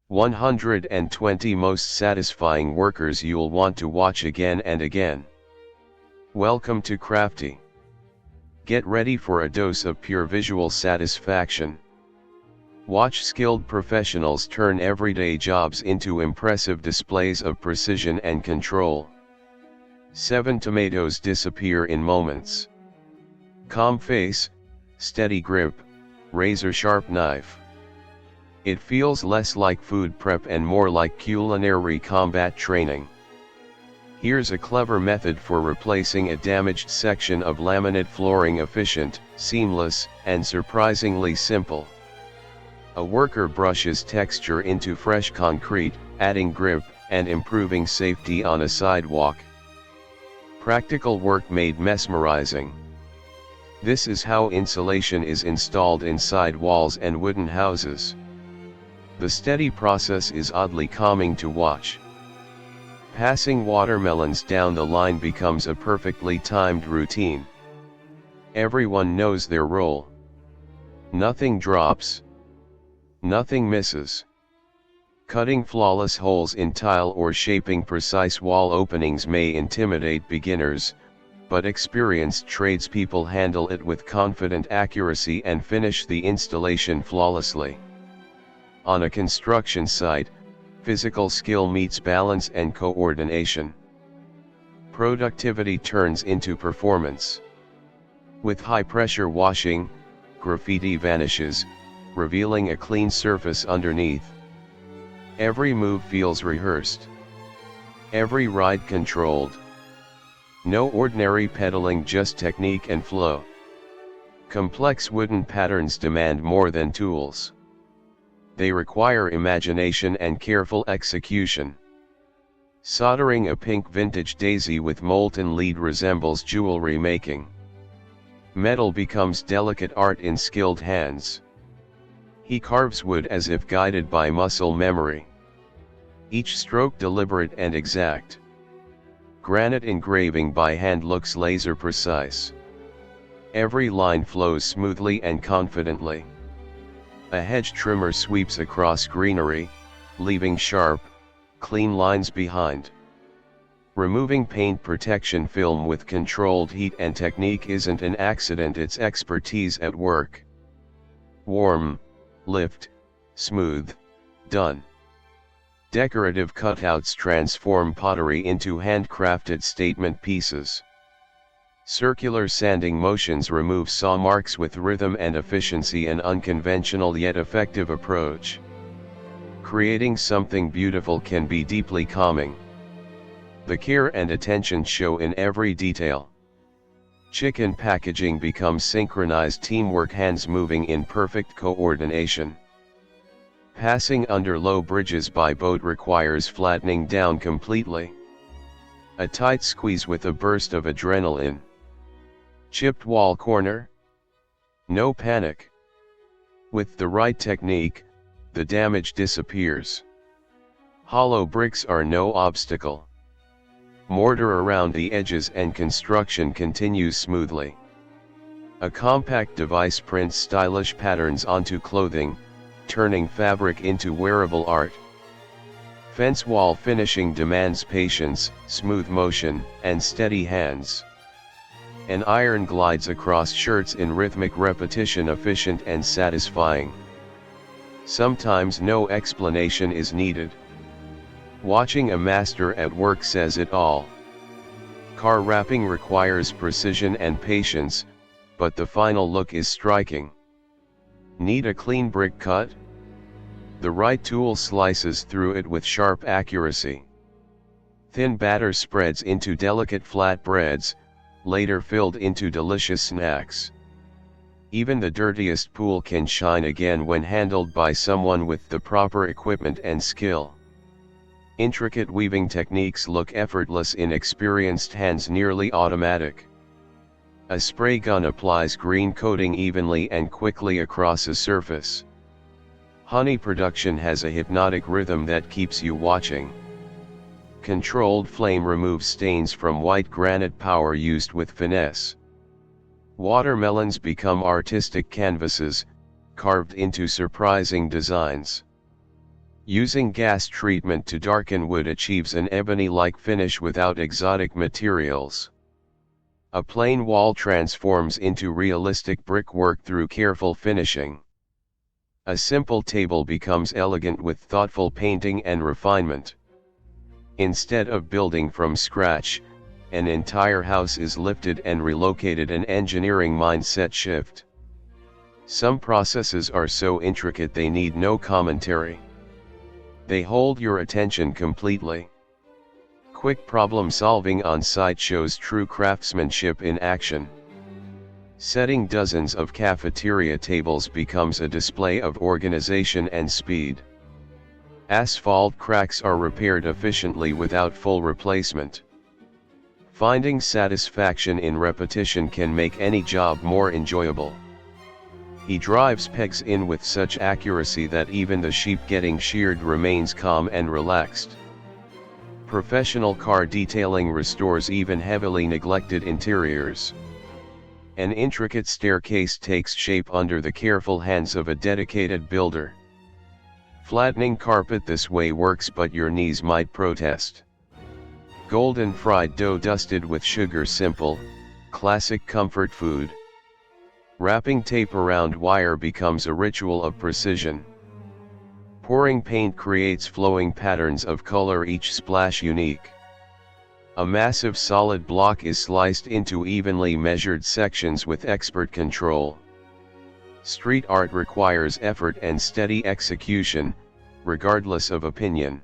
120 most satisfying workers you'll want to watch again and again. Welcome to Crafty. Get ready for a dose of pure visual satisfaction. Watch skilled professionals turn everyday jobs into impressive displays of precision and control. 7 tomatoes disappear in moments. Calm face, steady grip, razor-sharp knife. It feels less like food prep and more like culinary combat training. Here's a clever method for replacing a damaged section of laminate flooring: efficient, seamless, and surprisingly simple. A worker brushes texture into fresh concrete, adding grip and improving safety on a sidewalk. Practical work made mesmerizing. This is how insulation is installed inside walls and wooden houses. The steady process is oddly calming to watch. Passing watermelons down the line becomes a perfectly timed routine. Everyone knows their role. Nothing drops. Nothing misses. Cutting flawless holes in tile or shaping precise wall openings may intimidate beginners, but experienced tradespeople handle it with confident accuracy and finish the installation flawlessly. On a construction site, physical skill meets balance and coordination. Productivity turns into performance. With high-pressure washing, graffiti vanishes, revealing a clean surface underneath. Every move feels rehearsed. Every ride controlled. No ordinary pedaling, just technique and flow. Complex wooden patterns demand more than tools. They require imagination and careful execution. Soldering a pink vintage daisy with molten lead resembles jewelry making. Metal becomes delicate art in skilled hands. He carves wood as if guided by muscle memory. Each stroke deliberate and exact. Granite engraving by hand looks laser precise. Every line flows smoothly and confidently. A hedge trimmer sweeps across greenery, leaving sharp, clean lines behind. Removing paint protection film with controlled heat and technique isn't an accident, it's expertise at work. Warm, lift, smooth, done. Decorative cutouts transform pottery into handcrafted statement pieces. Circular sanding motions remove saw marks with rhythm and efficiency, an unconventional yet effective approach. Creating something beautiful can be deeply calming. The care and attention show in every detail. Chicken packaging becomes synchronized teamwork, hands moving in perfect coordination. Passing under low bridges by boat requires flattening down completely. A tight squeeze with a burst of adrenaline. Chipped wall corner? No panic. With the right technique, the damage disappears. Hollow bricks are no obstacle. Mortar around the edges and construction continues smoothly. A compact device prints stylish patterns onto clothing, turning fabric into wearable art. Fence wall finishing demands patience, smooth motion, and steady hands. An iron glides across shirts in rhythmic repetition, efficient and satisfying. Sometimes no explanation is needed. Watching a master at work says it all. Car wrapping requires precision and patience, but the final look is striking. Need a clean brick cut? The right tool slices through it with sharp accuracy. Thin batter spreads into delicate flat breads, later filled into delicious snacks. Even the dirtiest pool can shine again when handled by someone with the proper equipment and skill. Intricate weaving techniques look effortless in experienced hands, nearly automatic. A spray gun applies green coating evenly and quickly across a surface. Honey production has a hypnotic rhythm that keeps you watching. Controlled flame removes stains from white granite, power used with finesse. Watermelons become artistic canvases, carved into surprising designs. Using gas treatment to darken wood achieves an ebony-like finish without exotic materials. A plain wall transforms into realistic brickwork through careful finishing. A simple table becomes elegant with thoughtful painting and refinement. Instead of building from scratch, an entire house is lifted and relocated, an engineering mindset shift. Some processes are so intricate they need no commentary. They hold your attention completely. Quick problem solving on site shows true craftsmanship in action. Setting dozens of cafeteria tables becomes a display of organization and speed. Asphalt cracks are repaired efficiently without full replacement. Finding satisfaction in repetition can make any job more enjoyable. He drives pegs in with such accuracy that even the sheep getting sheared remains calm and relaxed. Professional car detailing restores even heavily neglected interiors. An intricate staircase takes shape under the careful hands of a dedicated builder. Flattening carpet this way works, but your knees might protest. Golden fried dough dusted with sugar, simple, classic comfort food. Wrapping tape around wire becomes a ritual of precision. Pouring paint creates flowing patterns of color, each splash unique. A massive solid block is sliced into evenly measured sections with expert control. Street art requires effort and steady execution, regardless of opinion.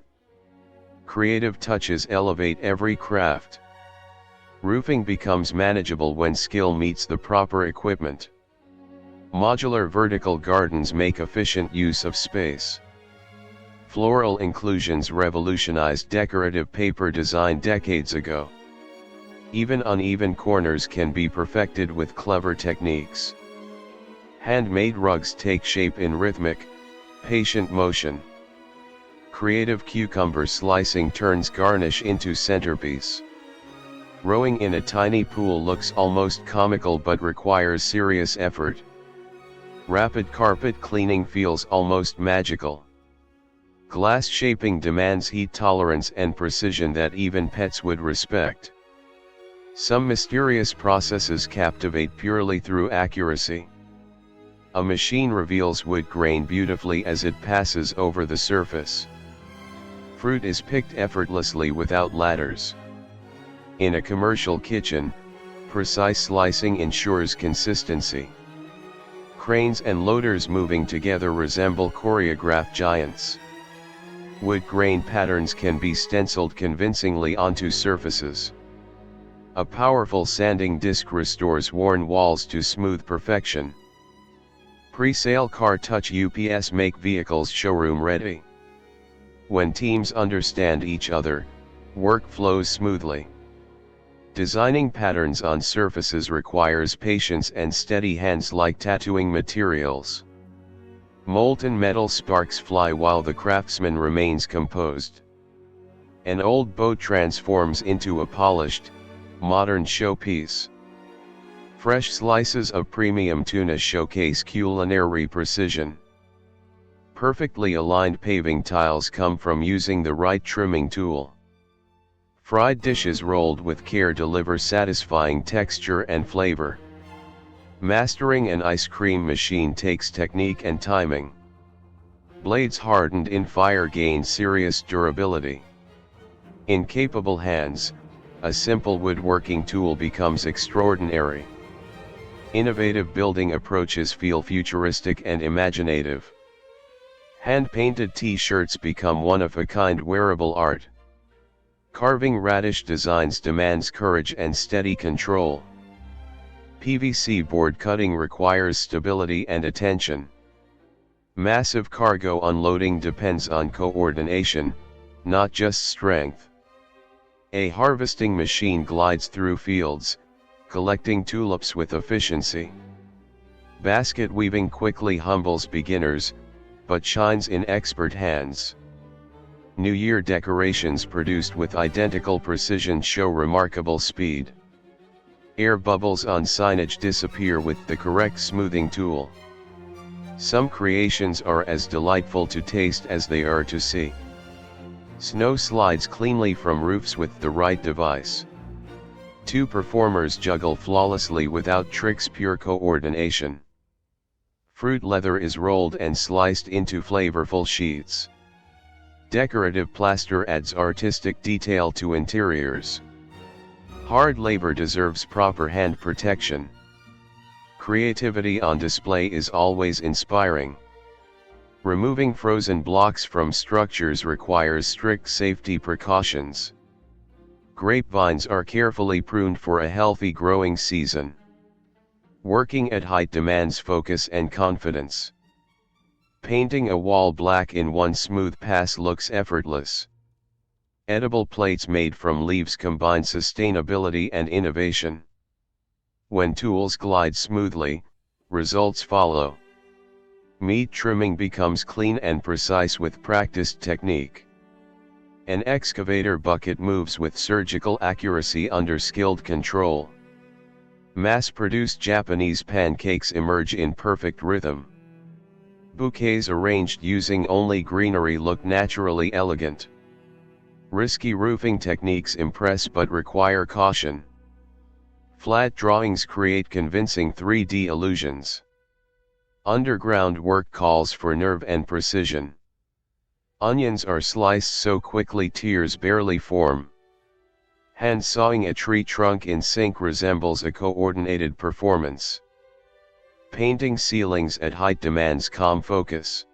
Creative touches elevate every craft. Roofing becomes manageable when skill meets the proper equipment. Modular vertical gardens make efficient use of space. Floral inclusions revolutionized decorative paper design decades ago. Even uneven corners can be perfected with clever techniques. Handmade rugs take shape in rhythmic, patient motion. Creative cucumber slicing turns garnish into centerpiece. Rowing in a tiny pool looks almost comical but requires serious effort. Rapid carpet cleaning feels almost magical. Glass shaping demands heat tolerance and precision that even pets would respect. Some mysterious processes captivate purely through accuracy. A machine reveals wood grain beautifully as it passes over the surface. Fruit is picked effortlessly without ladders. In a commercial kitchen, precise slicing ensures consistency. Cranes and loaders moving together resemble choreographed giants. Wood grain patterns can be stenciled convincingly onto surfaces. A powerful sanding disc restores worn walls to smooth perfection. Pre-sale car touch UPS make vehicles showroom ready. When teams understand each other, work flows smoothly. Designing patterns on surfaces requires patience and steady hands like tattooing materials. Molten metal sparks fly while the craftsman remains composed. An old boat transforms into a polished, modern showpiece. Fresh slices of premium tuna showcase culinary precision. Perfectly aligned paving tiles come from using the right trimming tool. Fried dishes rolled with care deliver satisfying texture and flavor. Mastering an ice cream machine takes technique and timing. Blades hardened in fire gain serious durability. In capable hands, a simple woodworking tool becomes extraordinary. Innovative building approaches feel futuristic and imaginative. Hand-painted t-shirts become one-of-a-kind wearable art. Carving radish designs demands courage and steady control. PVC board cutting requires stability and attention. Massive cargo unloading depends on coordination, not just strength. A harvesting machine glides through fields, collecting tulips with efficiency. Basket weaving quickly humbles beginners, but shines in expert hands. New Year decorations produced with identical precision show remarkable speed. Air bubbles on signage disappear with the correct smoothing tool. Some creations are as delightful to taste as they are to see. Snow slides cleanly from roofs with the right device. Two performers juggle flawlessly without tricks, pure coordination. Fruit leather is rolled and sliced into flavorful sheets. Decorative plaster adds artistic detail to interiors. Hard labor deserves proper hand protection. Creativity on display is always inspiring. Removing frozen blocks from structures requires strict safety precautions. Grapevines are carefully pruned for a healthy growing season. Working at height demands focus and confidence. Painting a wall black in one smooth pass looks effortless. Edible plates made from leaves combine sustainability and innovation. When tools glide smoothly, results follow. Meat trimming becomes clean and precise with practiced technique. An excavator bucket moves with surgical accuracy under skilled control. Mass-produced Japanese pancakes emerge in perfect rhythm. Bouquets arranged using only greenery look naturally elegant. Risky roofing techniques impress but require caution. Flat drawings create convincing 3D illusions. Underground work calls for nerve and precision. Onions are sliced so quickly tears barely form. Hand sawing a tree trunk in sync resembles a coordinated performance. Painting ceilings at height demands calm focus.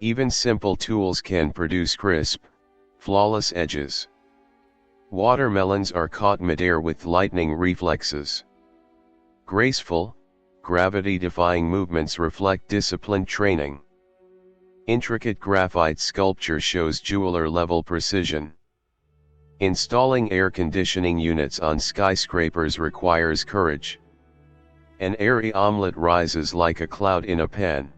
Even simple tools can produce crisp, flawless edges. Watermelons are caught midair with lightning reflexes. Graceful, gravity-defying movements reflect disciplined training. Intricate graphite sculpture shows jeweler-level precision. Installing air conditioning units on skyscrapers requires courage. An airy omelette rises like a cloud in a pan.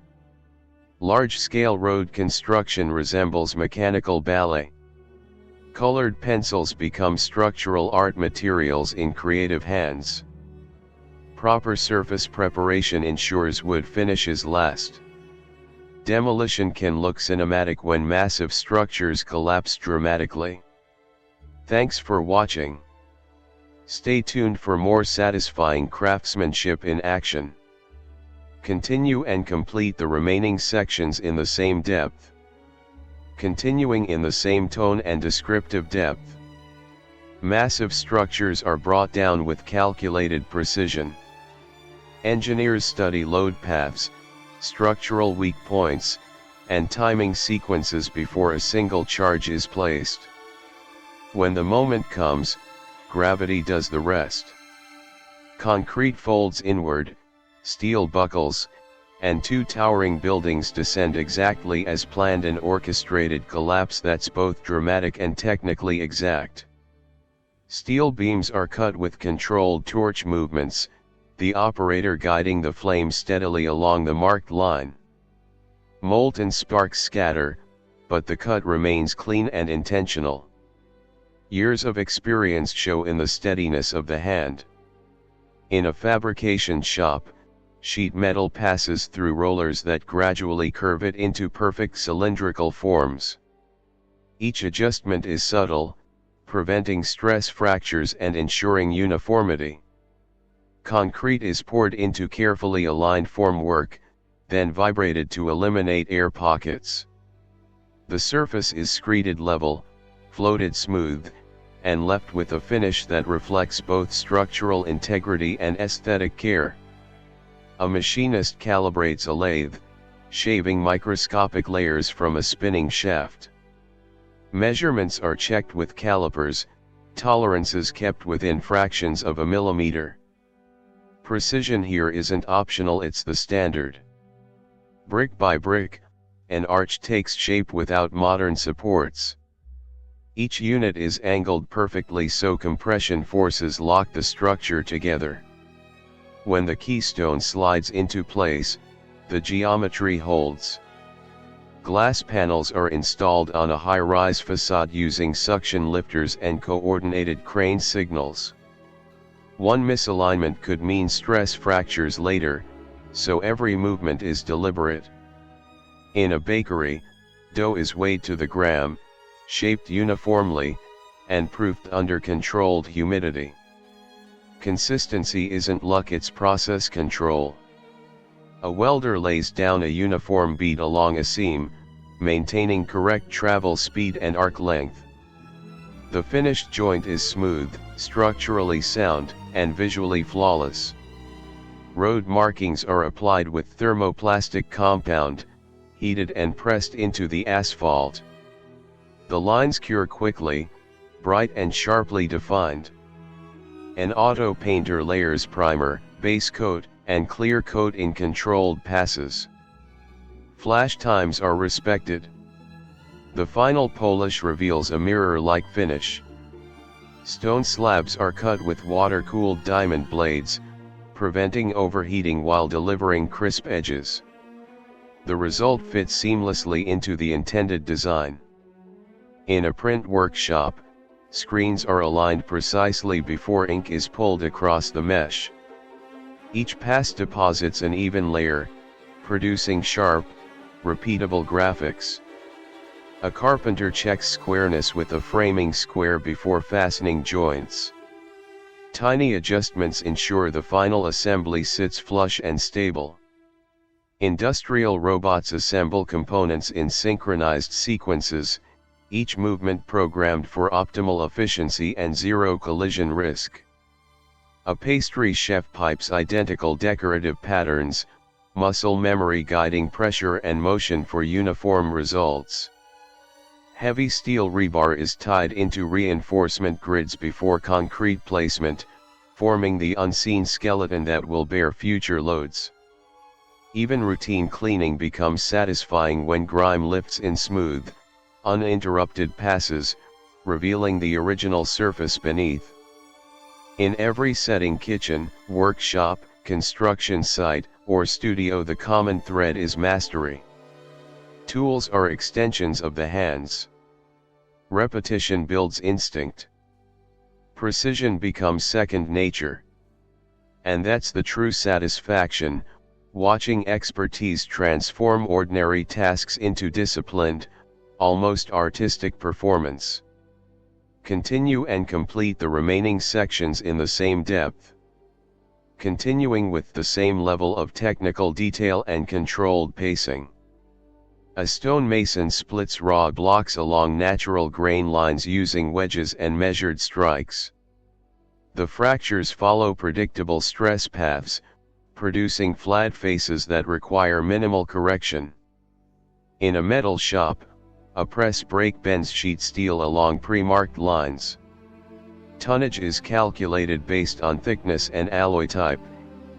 Large-scale road construction resembles mechanical ballet. Colored pencils become structural art materials in creative hands. Proper surface preparation ensures wood finishes last. Demolition can look cinematic when massive structures collapse dramatically. Thanks for watching. Stay tuned for more satisfying craftsmanship in action. Continue and complete the remaining sections in the same depth. Continuing in the same tone and descriptive depth. Massive structures are brought down with calculated precision. Engineers study load paths, structural weak points, and timing sequences before a single charge is placed. When the moment comes, gravity does the rest. Concrete folds inward, steel buckles, and two towering buildings descend exactly as planned, an orchestrated collapse that's both dramatic and technically exact. Steel beams are cut with controlled torch movements, the operator guiding the flame steadily along the marked line. Molten sparks scatter, but the cut remains clean and intentional. Years of experience show in the steadiness of the hand. In a fabrication shop, sheet metal passes through rollers that gradually curve it into perfect cylindrical forms. Each adjustment is subtle, preventing stress fractures and ensuring uniformity. Concrete is poured into carefully aligned formwork, then vibrated to eliminate air pockets. The surface is screeded level, floated smooth, and left with a finish that reflects both structural integrity and aesthetic care. A machinist calibrates a lathe, shaving microscopic layers from a spinning shaft. Measurements are checked with calipers, tolerances kept within fractions of a millimeter. Precision here isn't optional, it's the standard. Brick by brick, an arch takes shape without modern supports. Each unit is angled perfectly so compression forces lock the structure together. When the keystone slides into place, the geometry holds. Glass panels are installed on a high-rise facade using suction lifters and coordinated crane signals. One misalignment could mean stress fractures later, so every movement is deliberate. In a bakery, dough is weighed to the gram, shaped uniformly, and proofed under controlled humidity. Consistency isn't luck, it's process control. A welder lays down a uniform bead along a seam, maintaining correct travel speed and arc length. The finished joint is smooth, structurally sound, and visually flawless. Road markings are applied with thermoplastic compound, heated and pressed into the asphalt. The lines cure quickly, bright and sharply defined. An auto painter layers primer, base coat, and clear coat in controlled passes. Flash times are respected. The final polish reveals a mirror-like finish. Stone slabs are cut with water-cooled diamond blades, preventing overheating while delivering crisp edges. The result fits seamlessly into the intended design. In a print workshop, screens are aligned precisely before ink is pulled across the mesh. Each pass deposits an even layer, producing sharp, repeatable graphics. A carpenter checks squareness with a framing square before fastening joints. Tiny adjustments ensure the final assembly sits flush and stable. Industrial robots assemble components in synchronized sequences, each movement programmed for optimal efficiency and zero collision risk. A pastry chef pipes identical decorative patterns, muscle memory guiding pressure and motion for uniform results. Heavy steel rebar is tied into reinforcement grids before concrete placement, forming the unseen skeleton that will bear future loads. Even routine cleaning becomes satisfying when grime lifts in smooth, uninterrupted passes, revealing the original surface beneath. In every setting, kitchen, workshop, construction site, or studio, the common thread is mastery. Tools are extensions of the hands. Repetition builds instinct. Precision becomes second nature. And that's the true satisfaction, watching expertise transform ordinary tasks into disciplined, almost artistic performance. Continue and complete the remaining sections in the same depth. Continuing with the same level of technical detail and controlled pacing. A stonemason splits raw blocks along natural grain lines using wedges and measured strikes. The fractures follow predictable stress paths, producing flat faces that require minimal correction. In a metal shop, a press brake bends sheet steel along pre-marked lines. Tonnage is calculated based on thickness and alloy type,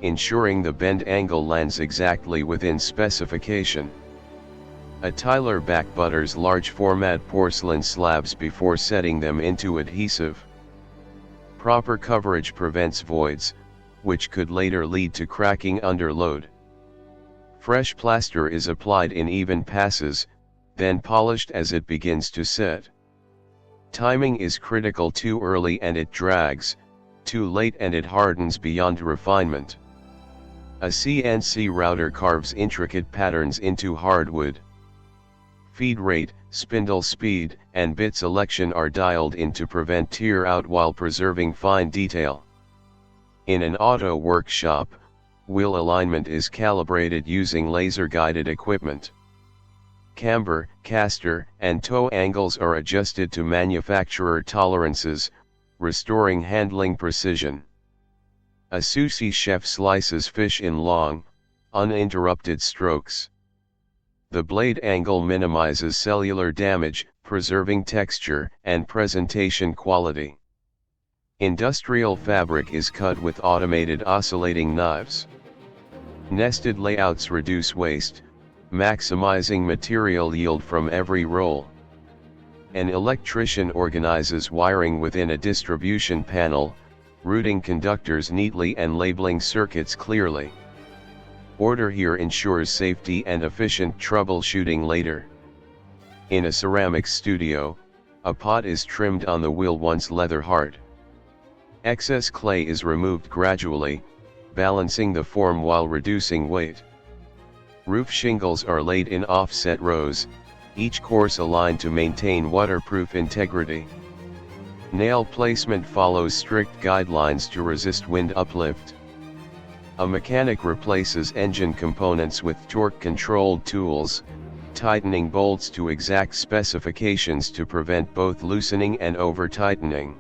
ensuring the bend angle lands exactly within specification. A tiler back butters large format porcelain slabs before setting them into adhesive. Proper coverage prevents voids, which could later lead to cracking under load. Fresh plaster is applied in even passes, then polished as it begins to set. Timing is critical: too early and it drags, too late and it hardens beyond refinement. A CNC router carves intricate patterns into hardwood. Feed rate, spindle speed, and bit selection are dialed in to prevent tear out while preserving fine detail. In an auto workshop, wheel alignment is calibrated using laser-guided equipment. Camber, caster, and toe angles are adjusted to manufacturer tolerances, restoring handling precision. A sushi chef slices fish in long, uninterrupted strokes. The blade angle minimizes cellular damage, preserving texture and presentation quality. Industrial fabric is cut with automated oscillating knives. Nested layouts reduce waste, maximizing material yield from every roll. An electrician organizes wiring within a distribution panel, routing conductors neatly and labeling circuits clearly. Order here ensures safety and efficient troubleshooting later. In a ceramics studio, a pot is trimmed on the wheel once leather hard. Excess clay is removed gradually, balancing the form while reducing weight. Roof shingles are laid in offset rows, each course aligned to maintain waterproof integrity. Nail placement follows strict guidelines to resist wind uplift. A mechanic replaces engine components with torque-controlled tools, tightening bolts to exact specifications to prevent both loosening and over-tightening.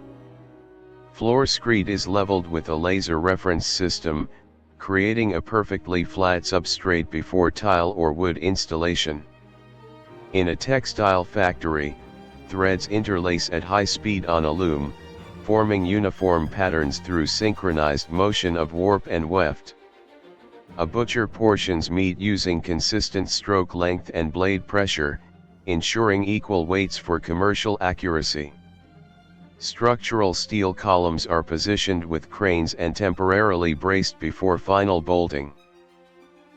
Floor screed is leveled with a laser reference system, creating a perfectly flat substrate before tile or wood installation. In a textile factory, threads interlace at high speed on a loom, forming uniform patterns through synchronized motion of warp and weft. A butcher portions meat using consistent stroke length and blade pressure, ensuring equal weights for commercial accuracy. Structural steel columns are positioned with cranes and temporarily braced before final bolting.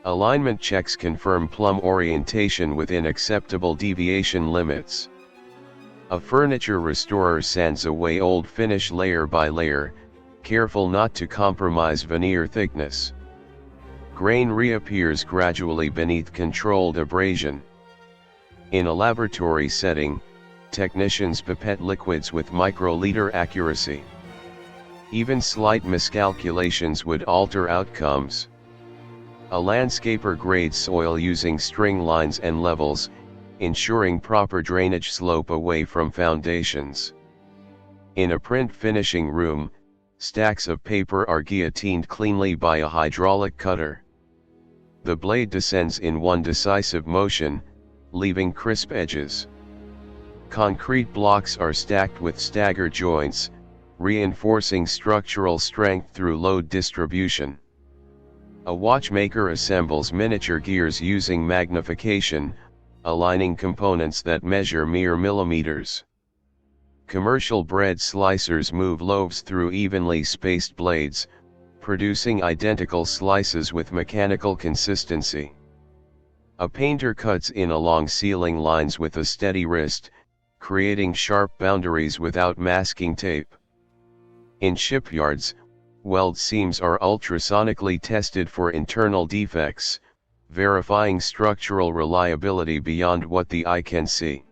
Alignment checks confirm plumb orientation within acceptable deviation limits. A furniture restorer sands away old finish layer by layer, careful not to compromise veneer thickness. Grain reappears gradually beneath controlled abrasion. In a laboratory setting, technicians pipette liquids with microliter accuracy. Even slight miscalculations would alter outcomes. A landscaper grades soil using string lines and levels, ensuring proper drainage slope away from foundations. In a print finishing room, stacks of paper are guillotined cleanly by a hydraulic cutter. The blade descends in one decisive motion, leaving crisp edges. Concrete blocks are stacked with stagger joints, reinforcing structural strength through load distribution. A watchmaker assembles miniature gears using magnification, aligning components that measure mere millimeters. Commercial bread slicers move loaves through evenly spaced blades, producing identical slices with mechanical consistency. A painter cuts in along ceiling lines with a steady wrist, creating sharp boundaries without masking tape. In shipyards, weld seams are ultrasonically tested for internal defects, verifying structural reliability beyond what the eye can see.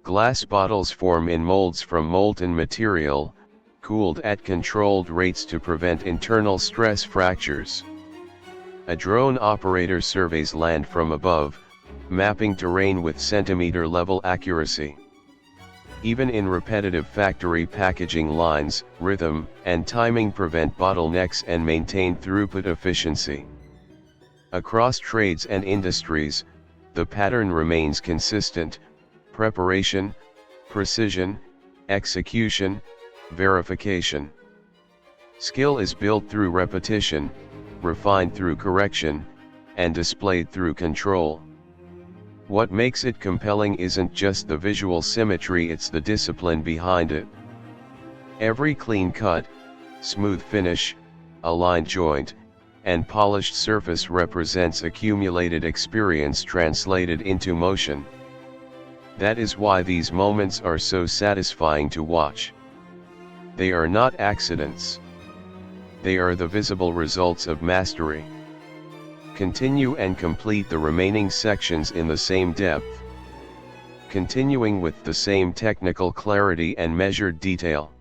Glass bottles form in molds from molten material, cooled at controlled rates to prevent internal stress fractures. A drone operator surveys land from above, mapping terrain with centimeter-level accuracy. Even in repetitive factory packaging lines, rhythm and timing prevent bottlenecks and maintain throughput efficiency. Across trades and industries, the pattern remains consistent: preparation, precision, execution, verification. Skill is built through repetition, refined through correction, and displayed through control. What makes it compelling isn't just the visual symmetry, it's the discipline behind it. Every clean cut, smooth finish, aligned joint, and polished surface represents accumulated experience translated into motion. That is why these moments are so satisfying to watch. They are not accidents. They are the visible results of mastery. Continue and complete the remaining sections in the same depth, continuing with the same technical clarity and measured detail.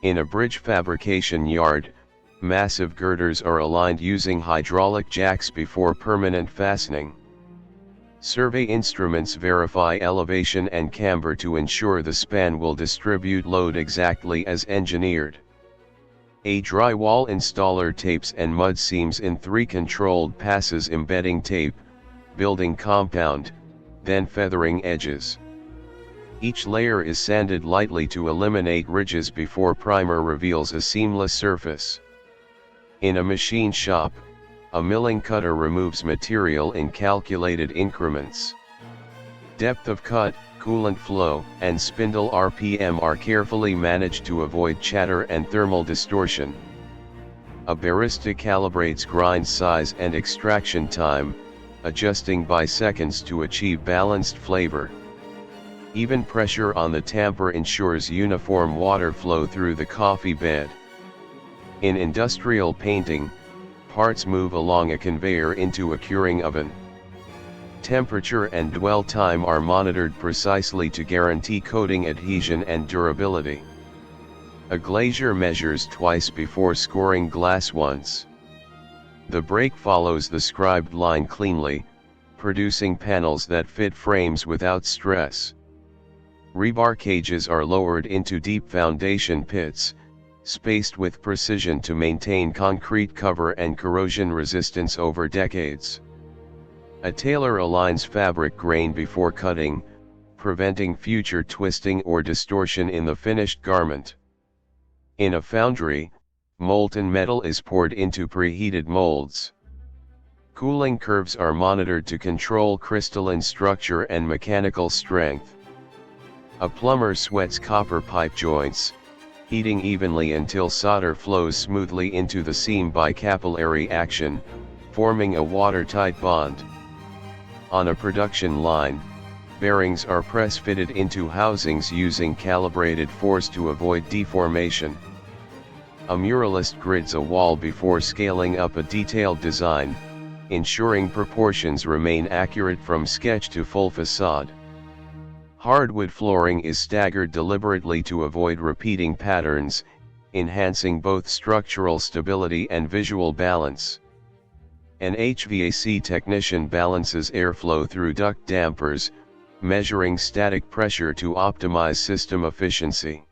In a bridge fabrication yard, massive girders are aligned using hydraulic jacks before permanent fastening. Survey instruments verify elevation and camber to ensure the span will distribute load exactly as engineered. A drywall installer tapes and mud seams in 3 controlled passes, embedding tape, building compound, then feathering edges. Each layer is sanded lightly to eliminate ridges before primer reveals a seamless surface. In a machine shop, a milling cutter removes material in calculated increments. Depth of cut, coolant flow, and spindle RPM are carefully managed to avoid chatter and thermal distortion. A barista calibrates grind size and extraction time, adjusting by seconds to achieve balanced flavor. Even pressure on the tamper ensures uniform water flow through the coffee bed. In industrial painting, parts move along a conveyor into a curing oven. Temperature and dwell time are monitored precisely to guarantee coating adhesion and durability. A glazier measures twice before scoring glass once. The brake follows the scribed line cleanly, producing panels that fit frames without stress. Rebar cages are lowered into deep foundation pits, spaced with precision to maintain concrete cover and corrosion resistance over decades. A tailor aligns fabric grain before cutting, preventing future twisting or distortion in the finished garment. In a foundry, molten metal is poured into preheated molds. Cooling curves are monitored to control crystalline structure and mechanical strength. A plumber sweats copper pipe joints, heating evenly until solder flows smoothly into the seam by capillary action, forming a watertight bond. On a production line, bearings are press-fitted into housings using calibrated force to avoid deformation. A muralist grids a wall before scaling up a detailed design, ensuring proportions remain accurate from sketch to full facade. Hardwood flooring is staggered deliberately to avoid repeating patterns, enhancing both structural stability and visual balance. An HVAC technician balances airflow through duct dampers, measuring static pressure to optimize system efficiency.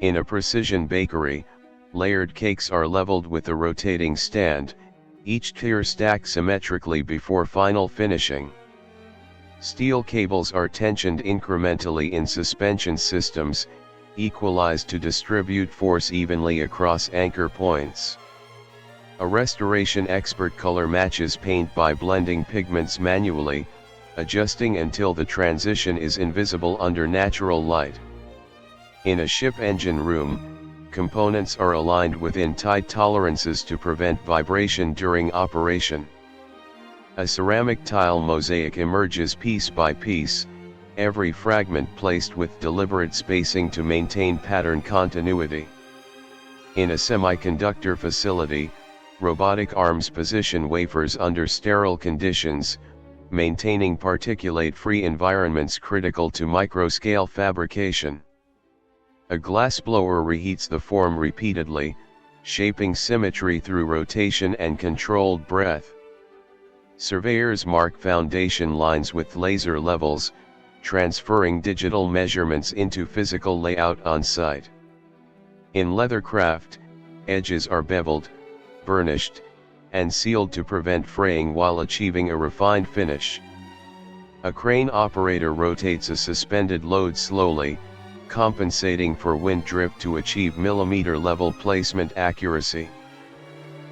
In a precision bakery, layered cakes are leveled with a rotating stand, each tier stacked symmetrically before final finishing. Steel cables are tensioned incrementally in suspension systems, equalized to distribute force evenly across anchor points. A restoration expert color matches paint by blending pigments manually, adjusting until the transition is invisible under natural light. In a ship engine room, components are aligned within tight tolerances to prevent vibration during operation. A ceramic tile mosaic emerges piece by piece, every fragment placed with deliberate spacing to maintain pattern continuity. In a semiconductor facility, robotic arms position wafers under sterile conditions, maintaining particulate-free environments critical to microscale fabrication. A glassblower reheats the form repeatedly, shaping symmetry through rotation and controlled breath. Surveyors mark foundation lines with laser levels, transferring digital measurements into physical layout on site. In leathercraft, edges are beveled, burnished, and sealed to prevent fraying while achieving a refined finish. A crane operator rotates a suspended load slowly, compensating for wind drift to achieve millimeter-level placement accuracy.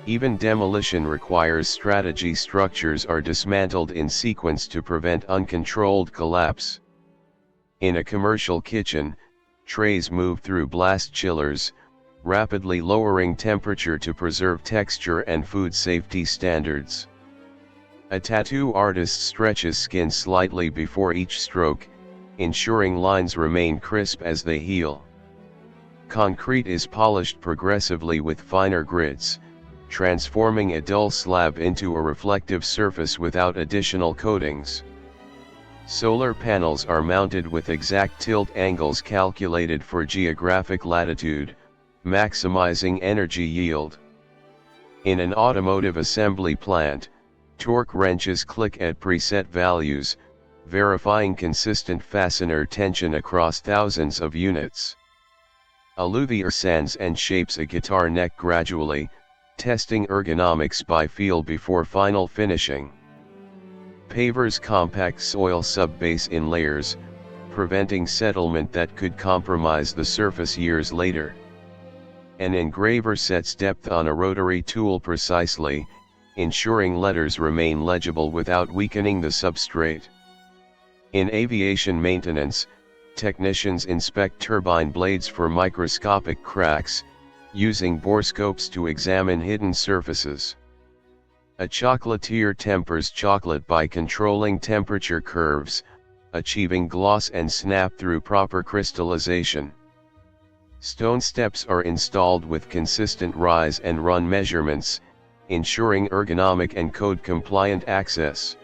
Even demolition requires strategy. Structures are dismantled in sequence to prevent uncontrolled collapse. In a commercial kitchen, trays move through blast chillers, rapidly lowering temperature to preserve texture and food safety standards. A tattoo artist stretches skin slightly before each stroke, ensuring lines remain crisp as they heal. Concrete is polished progressively with finer grits, transforming a dull slab into a reflective surface without additional coatings. Solar panels are mounted with exact tilt angles calculated for geographic latitude, maximizing energy yield. In an automotive assembly plant, torque wrenches click at preset values, verifying consistent fastener tension across thousands of units. A luthier sands and shapes a guitar neck gradually, testing ergonomics by feel before final finishing. Pavers compact soil subbase in layers, preventing settlement that could compromise the surface years later. An engraver sets depth on a rotary tool precisely, ensuring letters remain legible without weakening the substrate. In aviation maintenance, technicians inspect turbine blades for microscopic cracks, using borescopes to examine hidden surfaces. A chocolatier tempers chocolate by controlling temperature curves, achieving gloss and snap through proper crystallization. Stone steps are installed with consistent rise and run measurements, ensuring ergonomic and code-compliant access.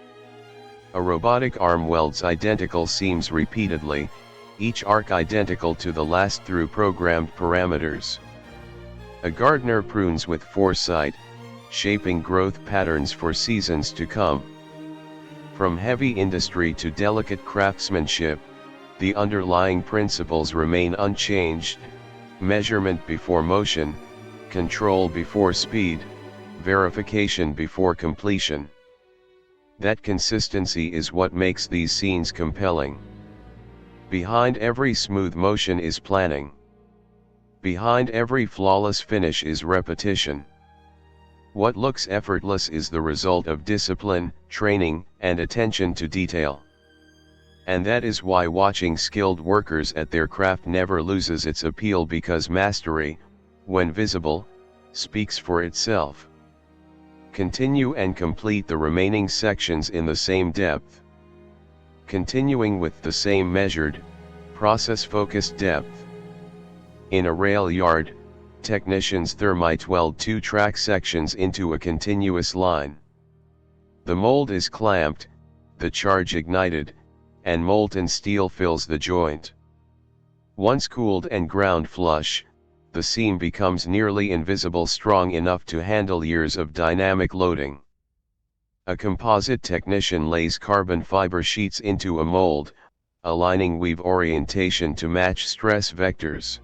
A robotic arm welds identical seams repeatedly, each arc identical to the last through programmed parameters. A gardener prunes with foresight, shaping growth patterns for seasons to come. From heavy industry to delicate craftsmanship, the underlying principles remain unchanged: measurement before motion, control before speed, verification before completion. That consistency is what makes these scenes compelling. Behind every smooth motion is planning. Behind every flawless finish is repetition. What looks effortless is the result of discipline, training, and attention to detail. And that is why watching skilled workers at their craft never loses its appeal, because mastery, when visible, speaks for itself. Continue and complete the remaining sections in the same depth. Continuing with the same measured, process-focused depth. In a rail yard, technicians thermite weld two track sections into a continuous line. The mold is clamped, the charge ignited, and molten steel fills the joint. Once cooled and ground flush, the seam becomes nearly invisible, strong enough to handle years of dynamic loading. A composite technician lays carbon fiber sheets into a mold, aligning weave orientation to match stress vectors.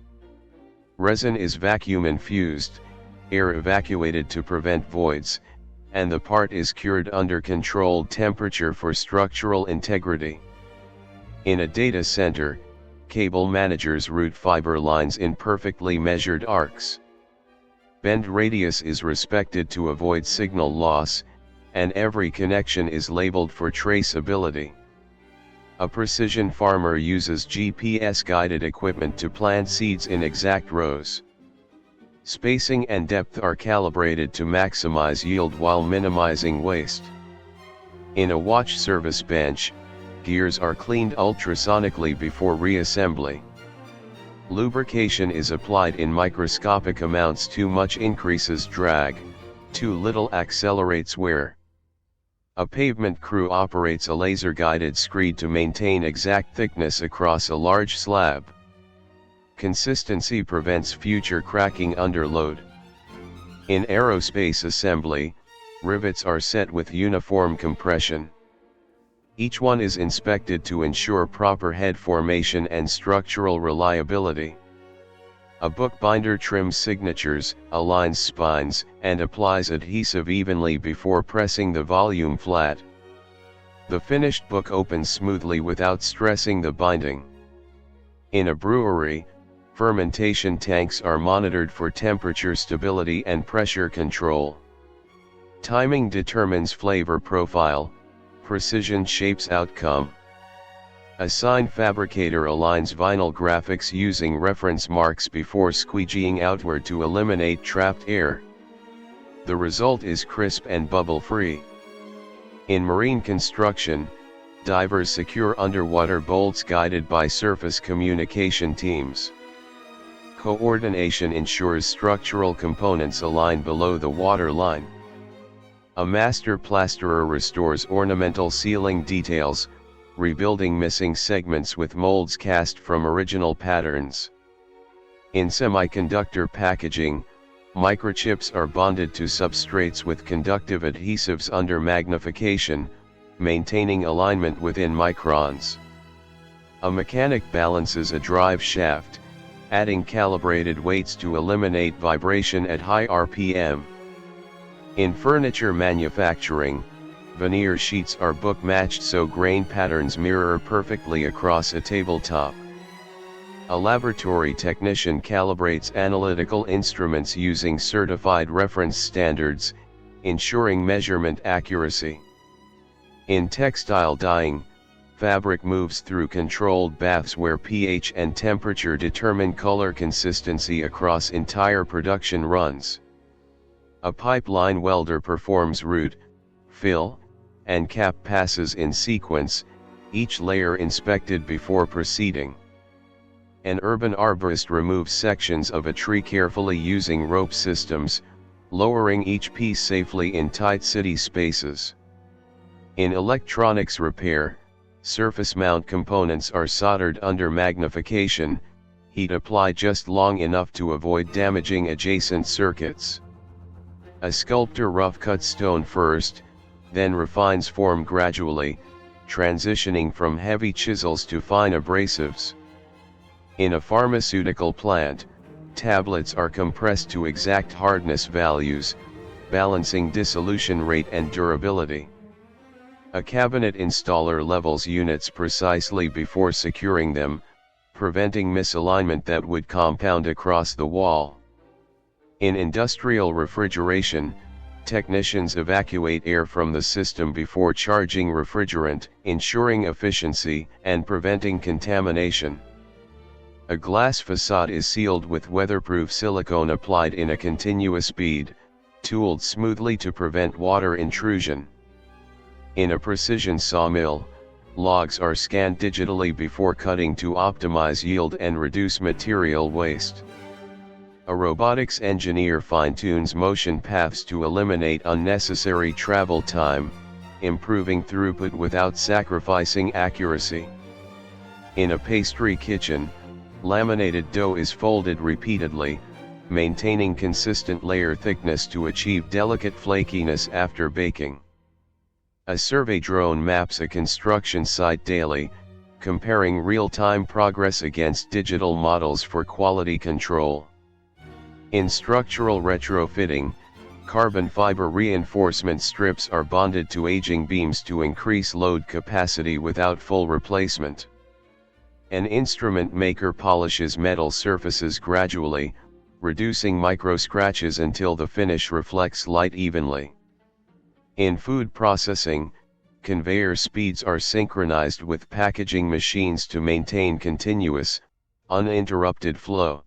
Resin is vacuum infused, air evacuated to prevent voids, and the part is cured under controlled temperature for structural integrity. In a data center, cable managers route fiber lines in perfectly measured arcs. Bend radius is respected to avoid signal loss, and every connection is labeled for traceability. A precision farmer uses GPS-guided equipment to plant seeds in exact rows. Spacing and depth are calibrated to maximize yield while minimizing waste. In a watch service bench, gears are cleaned ultrasonically before reassembly. Lubrication is applied in microscopic amounts. Too much increases drag, too little accelerates wear. A pavement crew operates a laser-guided screed to maintain exact thickness across a large slab. Consistency prevents future cracking under load. In aerospace assembly, rivets are set with uniform compression. Each one is inspected to ensure proper head formation and structural reliability. A bookbinder trims signatures, aligns spines, and applies adhesive evenly before pressing the volume flat. The finished book opens smoothly without stressing the binding. In a brewery, fermentation tanks are monitored for temperature stability and pressure control. Timing determines flavor profile, precision shapes outcome. A sign fabricator aligns vinyl graphics using reference marks before squeegeeing outward to eliminate trapped air. The result is crisp and bubble-free. In marine construction, divers secure underwater bolts guided by surface communication teams. Coordination ensures structural components align below the waterline. A master plasterer restores ornamental ceiling details, rebuilding missing segments with molds cast from original patterns. In semiconductor packaging, microchips are bonded to substrates with conductive adhesives under magnification, maintaining alignment within microns. A mechanic balances a drive shaft, adding calibrated weights to eliminate vibration at high RPM. In furniture manufacturing, veneer sheets are book-matched so grain patterns mirror perfectly across a tabletop. A laboratory technician calibrates analytical instruments using certified reference standards, ensuring measurement accuracy. In textile dyeing, fabric moves through controlled baths where pH and temperature determine color consistency across entire production runs. A pipeline welder performs root, fill, and cap passes in sequence, each layer inspected before proceeding. An urban arborist removes sections of a tree carefully using rope systems, lowering each piece safely in tight city spaces. In electronics repair, surface mount components are soldered under magnification, heat applied just long enough to avoid damaging adjacent circuits. A sculptor rough cuts stone first, then refines form gradually, transitioning from heavy chisels to fine abrasives. In a pharmaceutical plant, tablets are compressed to exact hardness values, balancing dissolution rate and durability. A cabinet installer levels units precisely before securing them, preventing misalignment that would compound across the wall. In industrial refrigeration, technicians evacuate air from the system before charging refrigerant, ensuring efficiency and preventing contamination. A glass facade is sealed with weatherproof silicone applied in a continuous bead, tooled smoothly to prevent water intrusion. In a precision sawmill, logs are scanned digitally before cutting to optimize yield and reduce material waste. A robotics engineer fine-tunes motion paths to eliminate unnecessary travel time, improving throughput without sacrificing accuracy. In a pastry kitchen, laminated dough is folded repeatedly, maintaining consistent layer thickness to achieve delicate flakiness after baking. A survey drone maps a construction site daily, comparing real-time progress against digital models for quality control. In structural retrofitting, carbon fiber reinforcement strips are bonded to aging beams to increase load capacity without full replacement. An instrument maker polishes metal surfaces gradually, reducing micro scratches until the finish reflects light evenly. In food processing, conveyor speeds are synchronized with packaging machines to maintain continuous, uninterrupted flow.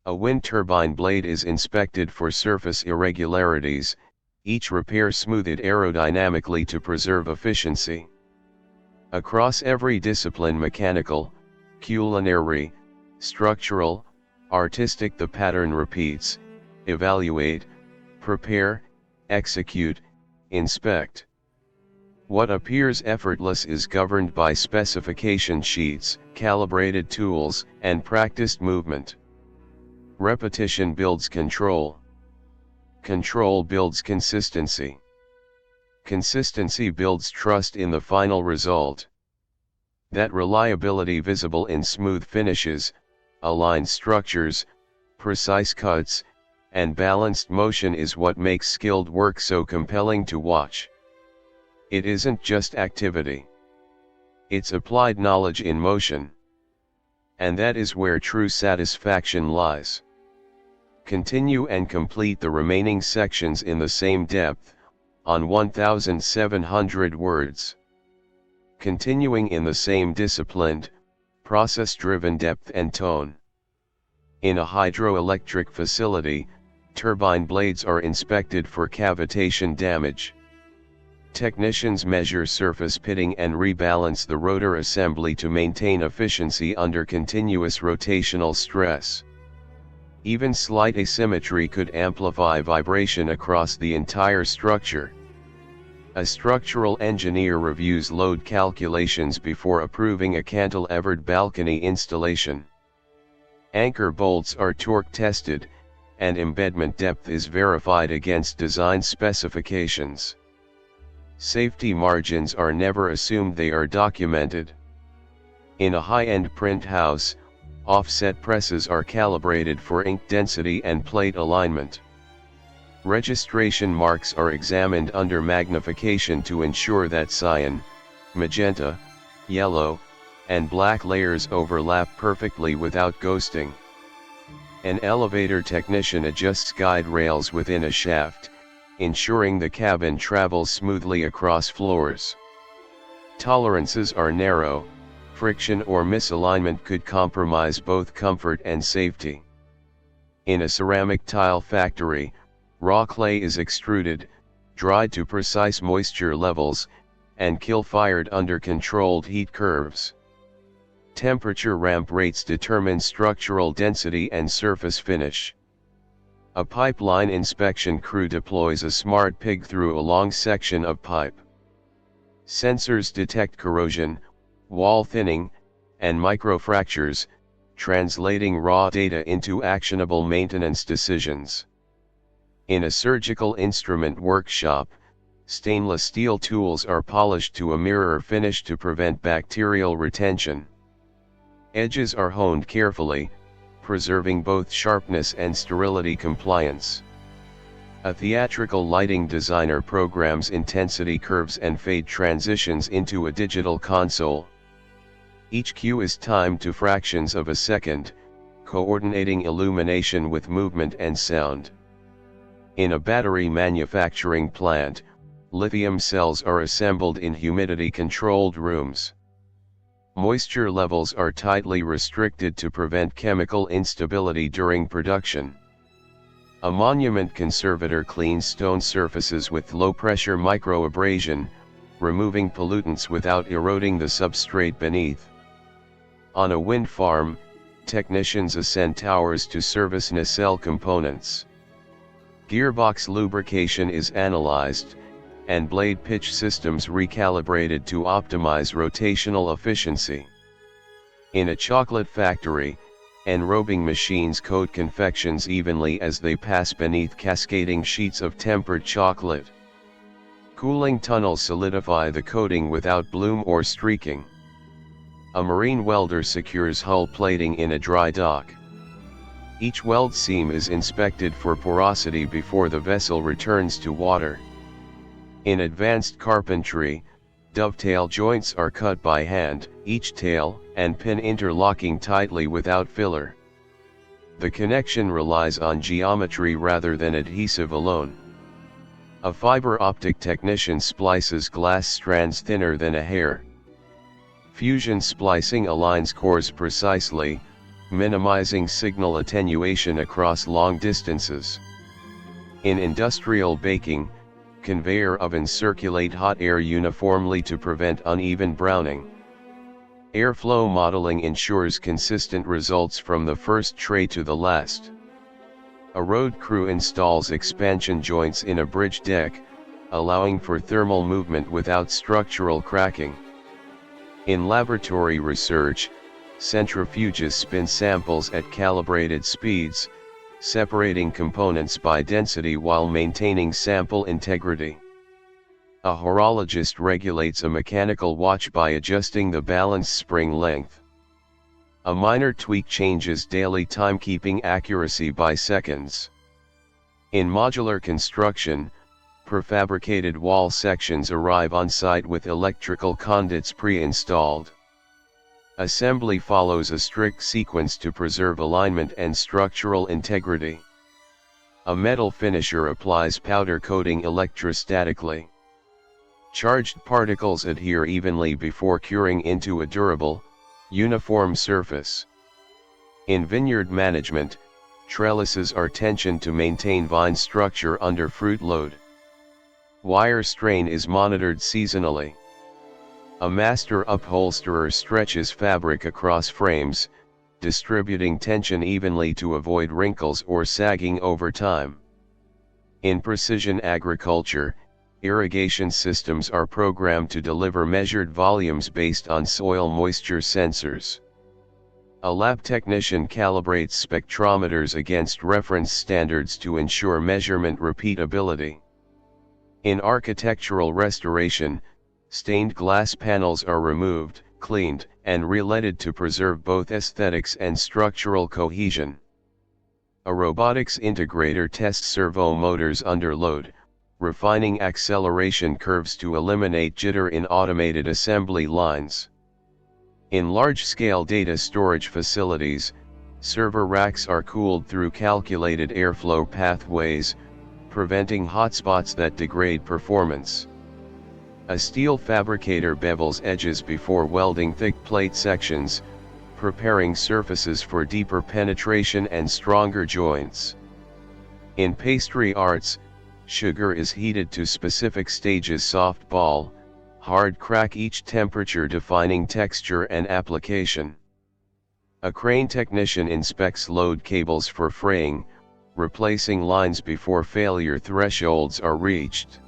A wind turbine blade is inspected for surface irregularities, each repair smoothed aerodynamically to preserve efficiency. Across every discipline, mechanical, culinary, structural, artistic, the pattern repeats: evaluate, prepare, execute, inspect. What appears effortless is governed by specification sheets, calibrated tools, and practiced movement. Repetition builds control. Control builds consistency. Consistency builds trust in the final result. That reliability visible in smooth finishes, aligned structures, precise cuts, and balanced motion is what makes skilled work so compelling to watch. It isn't just activity. It's applied knowledge in motion. And that is where true satisfaction lies. Continue and complete the remaining sections in the same depth, on 1,700 words. Continuing in the same disciplined, process-driven depth and tone. In a hydroelectric facility, turbine blades are inspected for cavitation damage. Technicians measure surface pitting and rebalance the rotor assembly to maintain efficiency under continuous rotational stress. Even slight asymmetry could amplify vibration across the entire structure. A structural engineer reviews load calculations before approving a cantilevered balcony installation. Anchor bolts are torque tested, and embedment depth is verified against design specifications. Safety margins are never assumed, they are documented. In a high-end print house, offset presses are calibrated for ink density and plate alignment. Registration marks are examined under magnification to ensure that cyan, magenta, yellow, and black layers overlap perfectly without ghosting. An elevator technician adjusts guide rails within a shaft, ensuring the cabin travels smoothly across floors. Tolerances are narrow. Friction or misalignment could compromise both comfort and safety. In a ceramic tile factory, raw clay is extruded, dried to precise moisture levels, and kiln-fired under controlled heat curves. Temperature ramp rates determine structural density and surface finish. A pipeline inspection crew deploys a smart pig through a long section of pipe. Sensors detect corrosion, wall thinning, and microfractures, translating raw data into actionable maintenance decisions. In a surgical instrument workshop, stainless steel tools are polished to a mirror finish to prevent bacterial retention. Edges are honed carefully, preserving both sharpness and sterility compliance. A theatrical lighting designer programs intensity curves and fade transitions into a digital console. Each cue is timed to fractions of a second, coordinating illumination with movement and sound. In a battery manufacturing plant, lithium cells are assembled in humidity-controlled rooms. Moisture levels are tightly restricted to prevent chemical instability during production. A monument conservator cleans stone surfaces with low-pressure microabrasion, removing pollutants without eroding the substrate beneath. On a wind farm, technicians ascend towers to service nacelle components. Gearbox lubrication is analyzed, and blade pitch systems recalibrated to optimize rotational efficiency. In a chocolate factory, enrobing machines coat confections evenly as they pass beneath cascading sheets of tempered chocolate. Cooling tunnels solidify the coating without bloom or streaking. A marine welder secures hull plating in a dry dock. Each weld seam is inspected for porosity before the vessel returns to water. In advanced carpentry, dovetail joints are cut by hand, each tail and pin interlocking tightly without filler. The connection relies on geometry rather than adhesive alone. A fiber optic technician splices glass strands thinner than a hair. Fusion splicing aligns cores precisely, minimizing signal attenuation across long distances. In industrial baking, conveyor ovens circulate hot air uniformly to prevent uneven browning. Airflow modeling ensures consistent results from the first tray to the last. A road crew installs expansion joints in a bridge deck, allowing for thermal movement without structural cracking. In laboratory research, centrifuges spin samples at calibrated speeds, separating components by density while maintaining sample integrity. A horologist regulates a mechanical watch by adjusting the balance spring length. A minor tweak changes daily timekeeping accuracy by seconds. In modular construction, prefabricated wall sections arrive on site with electrical conduits pre-installed. Assembly follows a strict sequence to preserve alignment and structural integrity. A metal finisher applies powder coating electrostatically. Charged particles adhere evenly before curing into a durable, uniform surface. In vineyard management, trellises are tensioned to maintain vine structure under fruit load. Wire strain is monitored seasonally. A master upholsterer stretches fabric across frames, distributing tension evenly to avoid wrinkles or sagging over time. In precision agriculture, irrigation systems are programmed to deliver measured volumes based on soil moisture sensors. A lab technician calibrates spectrometers against reference standards to ensure measurement repeatability. In architectural restoration, stained glass panels are removed, cleaned, and re-leaded to preserve both aesthetics and structural cohesion. A robotics integrator tests servo motors under load, refining acceleration curves to eliminate jitter in automated assembly lines. In large-scale data storage facilities, server racks are cooled through calculated airflow pathways, preventing hotspots that degrade performance. A steel fabricator bevels edges before welding thick plate sections, preparing surfaces for deeper penetration and stronger joints. In pastry arts, sugar is heated to specific stages: soft ball, hard crack, each temperature defining texture and application. A crane technician inspects load cables for fraying, replacing lines before failure thresholds are reached.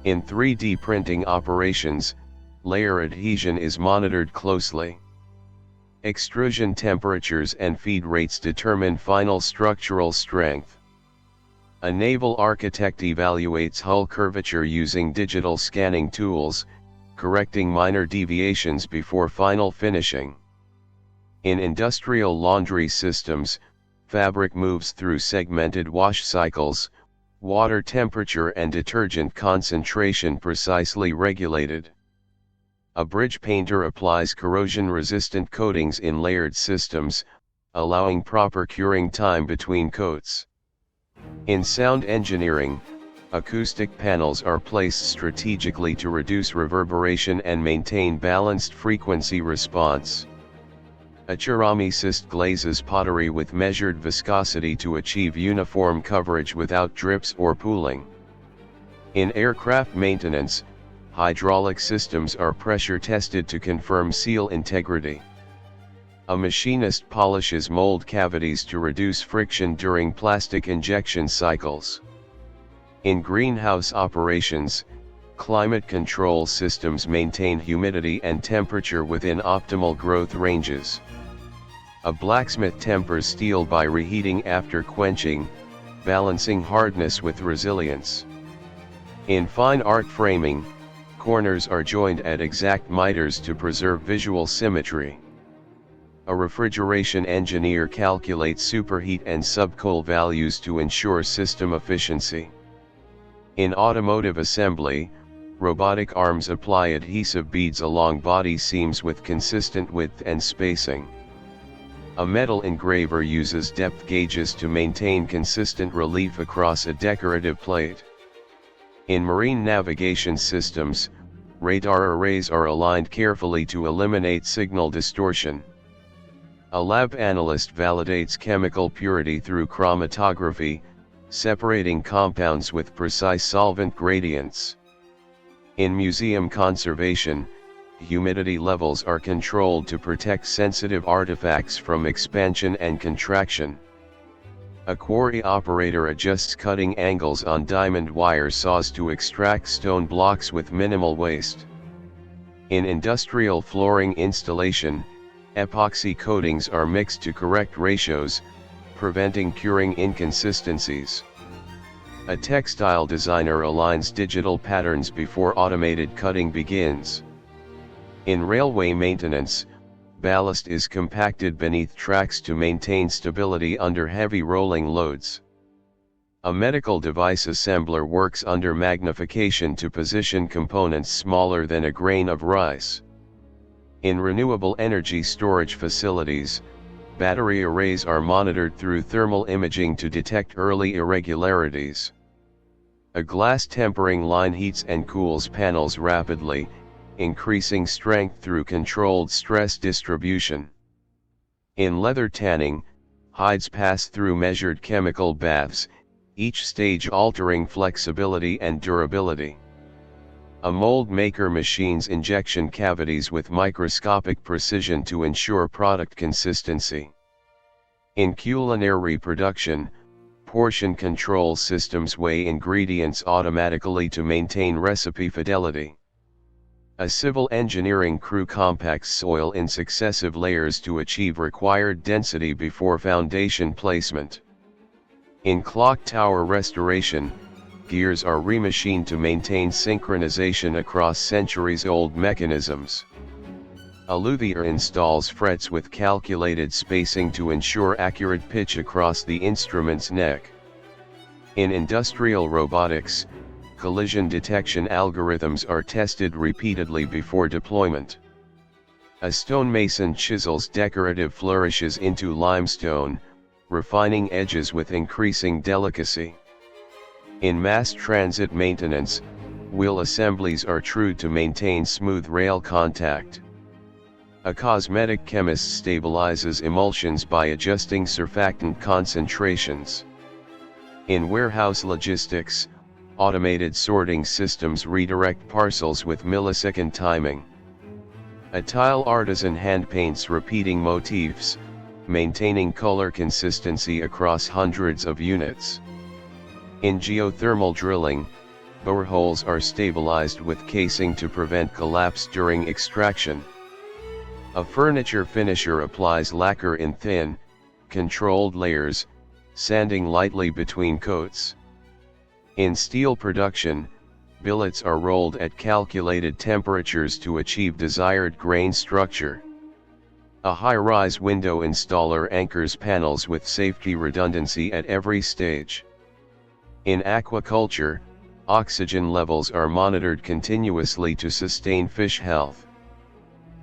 In 3D printing operations, layer adhesion is monitored closely. Extrusion temperatures and feed rates determine final structural strength. A naval architect evaluates hull curvature using digital scanning tools, correcting minor deviations before final finishing. In industrial laundry systems, fabric moves through segmented wash cycles, water temperature and detergent concentration precisely regulated. A bridge painter applies corrosion-resistant coatings in layered systems, allowing proper curing time between coats. In sound engineering, acoustic panels are placed strategically to reduce reverberation and maintain balanced frequency response. A ceramicist glazes pottery with measured viscosity to achieve uniform coverage without drips or pooling. In aircraft maintenance, hydraulic systems are pressure tested to confirm seal integrity. A machinist polishes mold cavities to reduce friction during plastic injection cycles. In greenhouse operations, climate control systems maintain humidity and temperature within optimal growth ranges. A blacksmith tempers steel by reheating after quenching, balancing hardness with resilience. In fine art framing, corners are joined at exact miters to preserve visual symmetry. A refrigeration engineer calculates superheat and subcool values to ensure system efficiency. In automotive assembly, robotic arms apply adhesive beads along body seams with consistent width and spacing. A metal engraver uses depth gauges to maintain consistent relief across a decorative plate. In marine navigation systems, radar arrays are aligned carefully to eliminate signal distortion. A lab analyst validates chemical purity through chromatography, separating compounds with precise solvent gradients. In museum conservation, humidity levels are controlled to protect sensitive artifacts from expansion and contraction. A quarry operator adjusts cutting angles on diamond wire saws to extract stone blocks with minimal waste. In industrial flooring installation, epoxy coatings are mixed to correct ratios, preventing curing inconsistencies. A textile designer aligns digital patterns before automated cutting begins. In railway maintenance, ballast is compacted beneath tracks to maintain stability under heavy rolling loads. A medical device assembler works under magnification to position components smaller than a grain of rice. In renewable energy storage facilities, battery arrays are monitored through thermal imaging to detect early irregularities. A glass tempering line heats and cools panels rapidly, increasing strength through controlled stress distribution. In leather tanning, hides pass through measured chemical baths, each stage altering flexibility and durability. A mold maker machines injection cavities with microscopic precision to ensure product consistency. In culinary production, portion control systems weigh ingredients automatically to maintain recipe fidelity. A civil engineering crew compacts soil in successive layers to achieve required density before foundation placement. In clock tower restoration, gears are remachined to maintain synchronization across centuries-old mechanisms. A luthier installs frets with calculated spacing to ensure accurate pitch across the instrument's neck. In industrial robotics, collision detection algorithms are tested repeatedly before deployment. A stonemason chisels decorative flourishes into limestone, refining edges with increasing delicacy. In mass transit maintenance, wheel assemblies are trued to maintain smooth rail contact. A cosmetic chemist stabilizes emulsions by adjusting surfactant concentrations. In warehouse logistics, automated sorting systems redirect parcels with millisecond timing. A tile artisan hand paints repeating motifs, maintaining color consistency across hundreds of units. In geothermal drilling, boreholes are stabilized with casing to prevent collapse during extraction. A furniture finisher applies lacquer in thin, controlled layers, sanding lightly between coats. In steel production, billets are rolled at calculated temperatures to achieve desired grain structure. A high-rise window installer anchors panels with safety redundancy at every stage. In aquaculture, oxygen levels are monitored continuously to sustain fish health.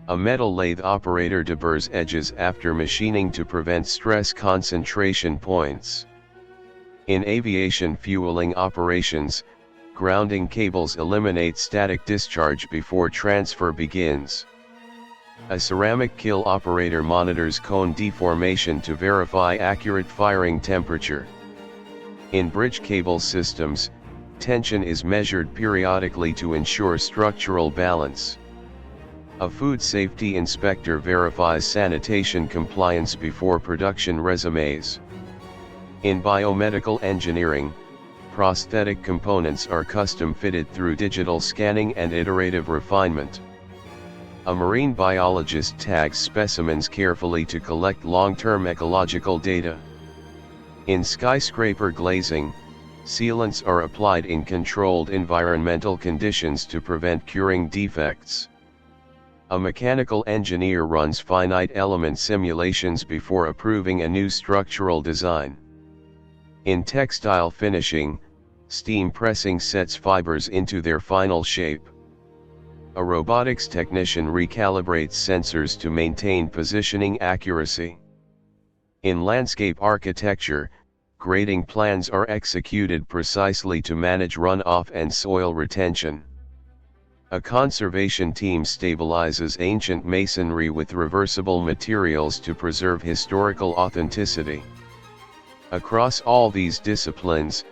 A metal lathe operator deburrs edges after machining to prevent stress concentration points. In aviation fueling operations, grounding cables eliminate static discharge before transfer begins. A ceramic kiln operator monitors cone deformation to verify accurate firing temperature. In bridge cable systems, tension is measured periodically to ensure structural balance. A food safety inspector verifies sanitation compliance before production resumes. In biomedical engineering, prosthetic components are custom fitted through digital scanning and iterative refinement. A marine biologist tags specimens carefully to collect long-term ecological data. In skyscraper glazing, sealants are applied in controlled environmental conditions to prevent curing defects. A mechanical engineer runs finite element simulations before approving a new structural design. In textile finishing, steam pressing sets fibers into their final shape. A robotics technician recalibrates sensors to maintain positioning accuracy. In landscape architecture, grading plans are executed precisely to manage runoff and soil retention. A conservation team stabilizes ancient masonry with reversible materials to preserve historical authenticity. Across all these disciplines,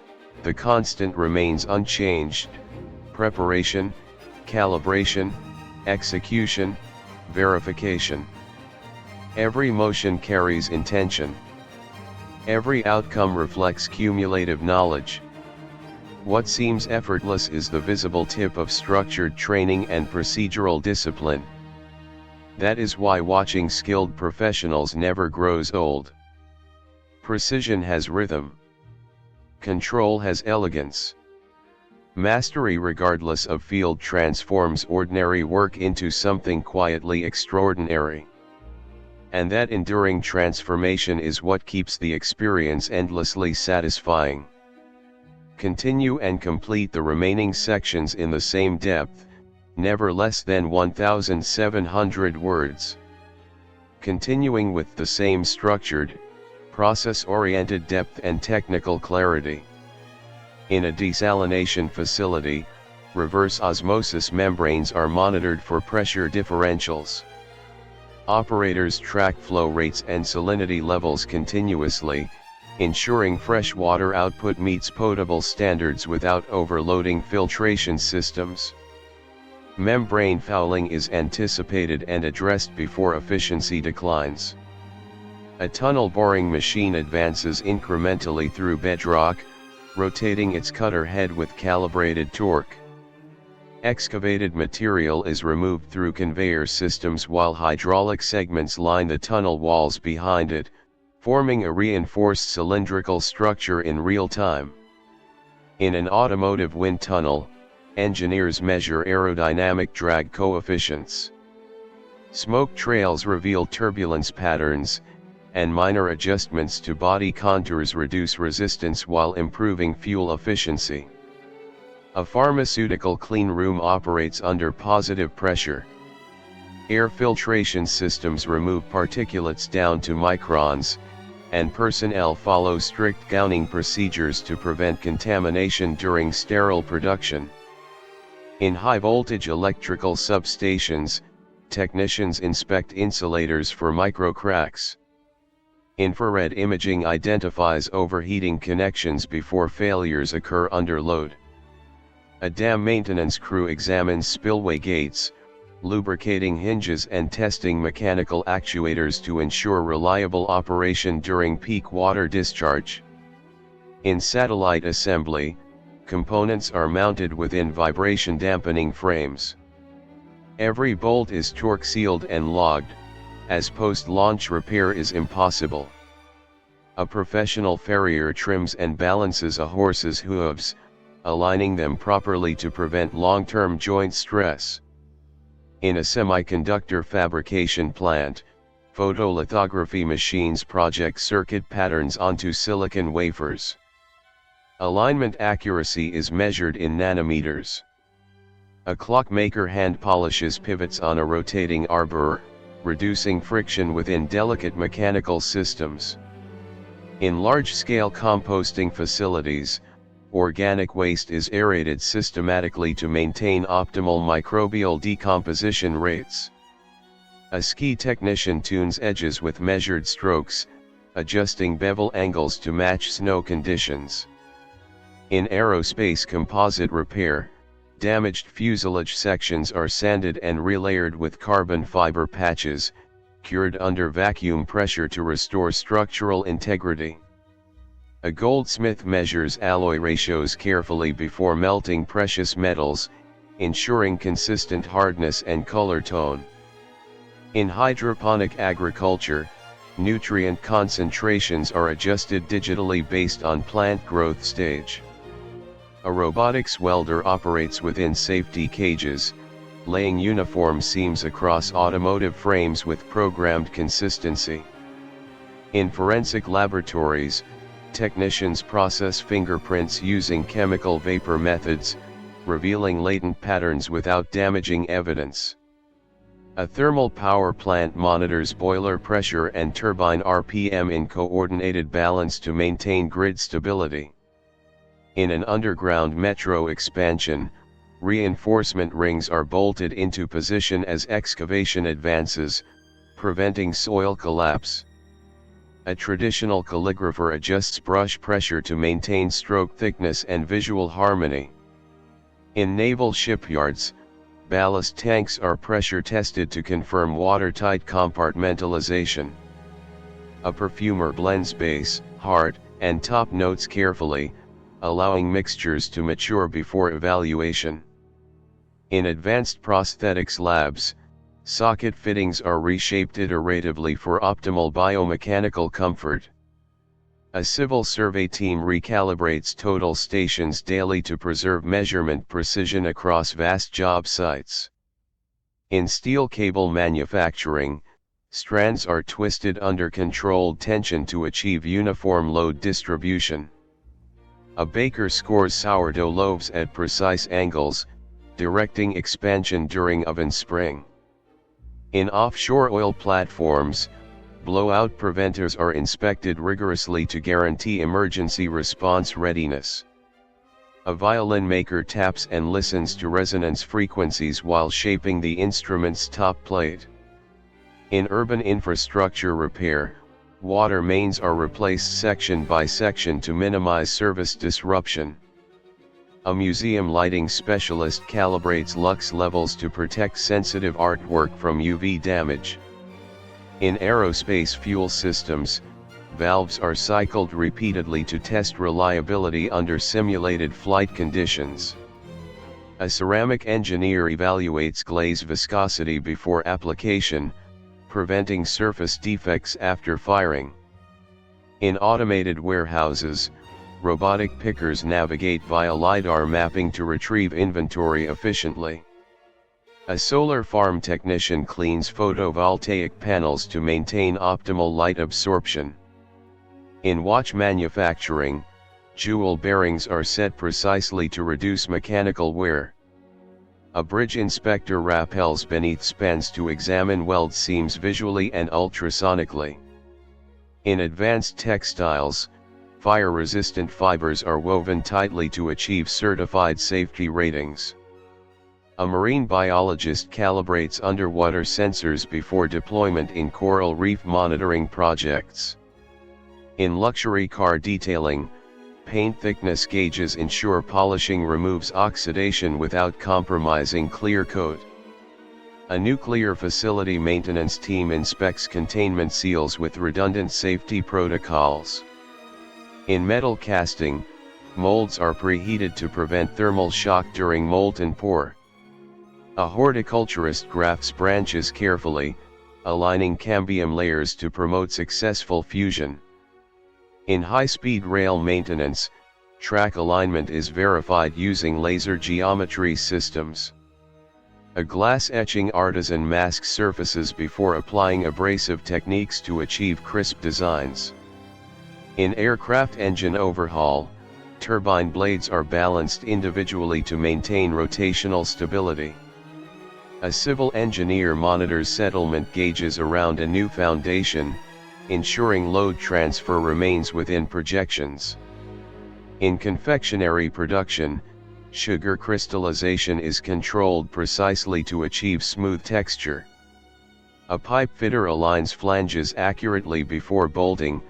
the constant remains unchanged: preparation, calibration, execution, verification. Every motion carries intention. Every outcome reflects cumulative knowledge. What seems effortless is the visible tip of structured training and procedural discipline. That is why watching skilled professionals never grows old. Precision has rhythm. Control has elegance. Mastery, regardless of field, transforms ordinary work into something quietly extraordinary. And that enduring transformation is what keeps the experience endlessly satisfying. Continue and complete the remaining sections in the same depth, never less than 1,700 words. Continuing with the same structured, process-oriented depth and technical clarity. In a desalination facility, reverse osmosis membranes are monitored for pressure differentials. Operators track flow rates and salinity levels continuously, ensuring fresh water output meets potable standards without overloading filtration systems. Membrane fouling is anticipated and addressed before efficiency declines. A tunnel boring machine advances incrementally through bedrock, rotating its cutter head with calibrated torque. Excavated material is removed through conveyor systems while hydraulic segments line the tunnel walls behind it, forming a reinforced cylindrical structure in real time. In an automotive wind tunnel, engineers measure aerodynamic drag coefficients. Smoke trails reveal turbulence patterns, and minor adjustments to body contours reduce resistance while improving fuel efficiency. A pharmaceutical clean room operates under positive pressure. Air filtration systems remove particulates down to microns, and personnel follow strict gowning procedures to prevent contamination during sterile production. In high-voltage electrical substations, technicians inspect insulators for microcracks. Infrared imaging identifies overheating connections before failures occur under load. A dam maintenance crew examines spillway gates, lubricating hinges and testing mechanical actuators to ensure reliable operation during peak water discharge. In satellite assembly, components are mounted within vibration dampening frames. Every bolt is torque sealed and logged, as post-launch repair is impossible. A professional farrier trims and balances a horse's hooves, aligning them properly to prevent long-term joint stress. In a semiconductor fabrication plant, photolithography machines project circuit patterns onto silicon wafers. Alignment accuracy is measured in nanometers. A clockmaker hand polishes pivots on a rotating arbor, reducing friction within delicate mechanical systems. In large-scale composting facilities, organic waste is aerated systematically to maintain optimal microbial decomposition rates. A ski technician tunes edges with measured strokes, adjusting bevel angles to match snow conditions. In aerospace composite repair, damaged fuselage sections are sanded and relayered with carbon fiber patches, cured under vacuum pressure to restore structural integrity. A goldsmith measures alloy ratios carefully before melting precious metals, ensuring consistent hardness and color tone. In hydroponic agriculture, nutrient concentrations are adjusted digitally based on plant growth stage. A robotics welder operates within safety cages, laying uniform seams across automotive frames with programmed consistency. In forensic laboratories, technicians process fingerprints using chemical vapor methods, revealing latent patterns without damaging evidence. A thermal power plant monitors boiler pressure and turbine RPM in coordinated balance to maintain grid stability. In an underground metro expansion, reinforcement rings are bolted into position as excavation advances, preventing soil collapse. A traditional calligrapher adjusts brush pressure to maintain stroke thickness and visual harmony. In naval shipyards, ballast tanks are pressure tested to confirm watertight compartmentalization. A perfumer blends base, heart, and top notes carefully, allowing mixtures to mature before evaluation. In advanced prosthetics labs, socket fittings are reshaped iteratively for optimal biomechanical comfort. A civil survey team recalibrates total stations daily to preserve measurement precision across vast job sites. In steel cable manufacturing, strands are twisted under controlled tension to achieve uniform load distribution. A baker scores sourdough loaves at precise angles, directing expansion during oven spring. In offshore oil platforms, blowout preventers are inspected rigorously to guarantee emergency response readiness. A violin maker taps and listens to resonance frequencies while shaping the instrument's top plate. In urban infrastructure repair, water mains are replaced section by section to minimize service disruption. A museum lighting specialist calibrates lux levels to protect sensitive artwork from UV damage. In aerospace fuel systems, valves are cycled repeatedly to test reliability under simulated flight conditions. A ceramic engineer evaluates glaze viscosity before application, preventing surface defects after firing. In automated warehouses, robotic pickers navigate via LiDAR mapping to retrieve inventory efficiently. A solar farm technician cleans photovoltaic panels to maintain optimal light absorption. In watch manufacturing, jewel bearings are set precisely to reduce mechanical wear. A bridge inspector rappels beneath spans to examine weld seams visually and ultrasonically. In advanced textiles, fire-resistant fibers are woven tightly to achieve certified safety ratings. A marine biologist calibrates underwater sensors before deployment in coral reef monitoring projects. In luxury car detailing, paint thickness gauges ensure polishing removes oxidation without compromising clear coat. A nuclear facility maintenance team inspects containment seals with redundant safety protocols. In metal casting, molds are preheated to prevent thermal shock during molten pour. A horticulturist grafts branches carefully, aligning cambium layers to promote successful fusion. In high-speed rail maintenance, track alignment is verified using laser geometry systems. A glass etching artisan masks surfaces before applying abrasive techniques to achieve crisp designs. In aircraft engine overhaul, turbine blades are balanced individually to maintain rotational stability. A civil engineer monitors settlement gauges around a new foundation, ensuring load transfer remains within projections. In confectionery production, sugar crystallization is controlled precisely to achieve smooth texture. A pipe fitter aligns flanges accurately before bolting,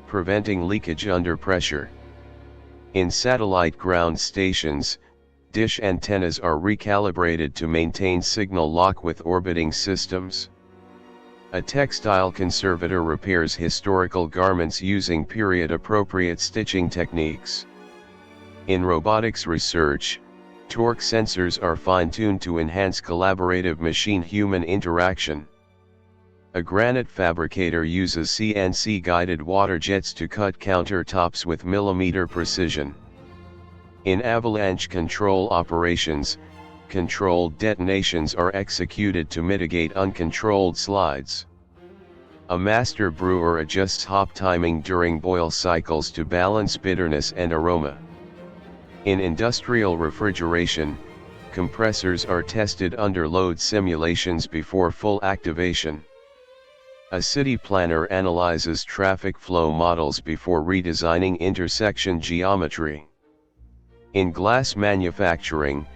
preventing leakage under pressure. In satellite ground stations, dish antennas are recalibrated to maintain signal lock with orbiting systems. A textile conservator repairs historical garments using period-appropriate stitching techniques. In robotics research, torque sensors are fine-tuned to enhance collaborative machine-human interaction. A granite fabricator uses CNC-guided water jets to cut countertops with millimeter precision. In avalanche control operations, controlled detonations are executed to mitigate uncontrolled slides. A master brewer adjusts hop timing during boil cycles to balance bitterness and aroma. In industrial refrigeration, compressors are tested under load simulations before full activation. A city planner analyzes traffic flow models before redesigning intersection geometry. In glass manufacturing,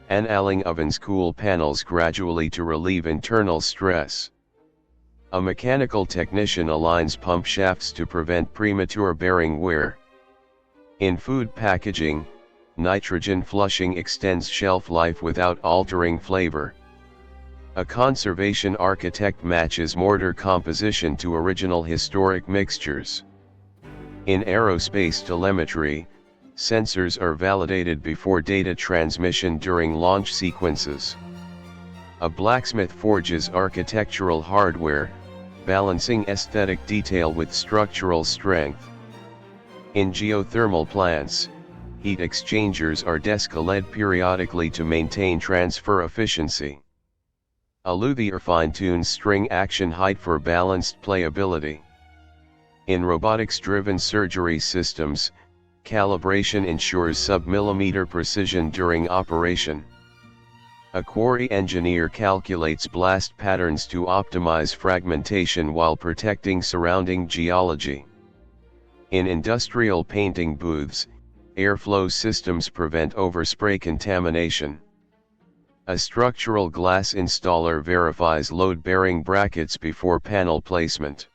annealing ovens cool panels gradually to relieve internal stress. A mechanical technician aligns pump shafts to prevent premature bearing wear. In food packaging, nitrogen flushing extends shelf life without altering flavor. A conservation architect matches mortar composition to original historic mixtures. In aerospace telemetry, sensors are validated before data transmission during launch sequences. A blacksmith forges architectural hardware, balancing aesthetic detail with structural strength. In geothermal plants, heat exchangers are desk-led periodically to maintain transfer efficiency. A luthier fine-tunes string action height for balanced playability. In robotics-driven surgery systems, calibration ensures sub-millimeter precision during operation. A quarry engineer calculates blast patterns to optimize fragmentation while protecting surrounding geology. In industrial painting booths, airflow systems prevent overspray contamination. A structural glass installer verifies load-bearing brackets before panel placement.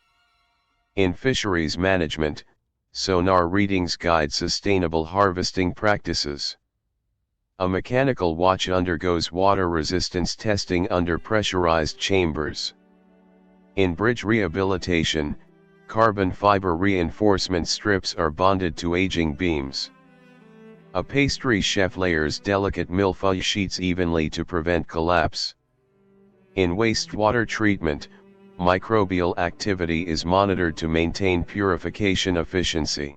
In fisheries management, sonar readings guide sustainable harvesting practices. A mechanical watch undergoes water resistance testing under pressurized chambers. In bridge rehabilitation, carbon fiber reinforcement strips are bonded to aging beams. A pastry chef layers delicate millefeuille sheets evenly to prevent collapse. In wastewater treatment, microbial activity is monitored to maintain purification efficiency.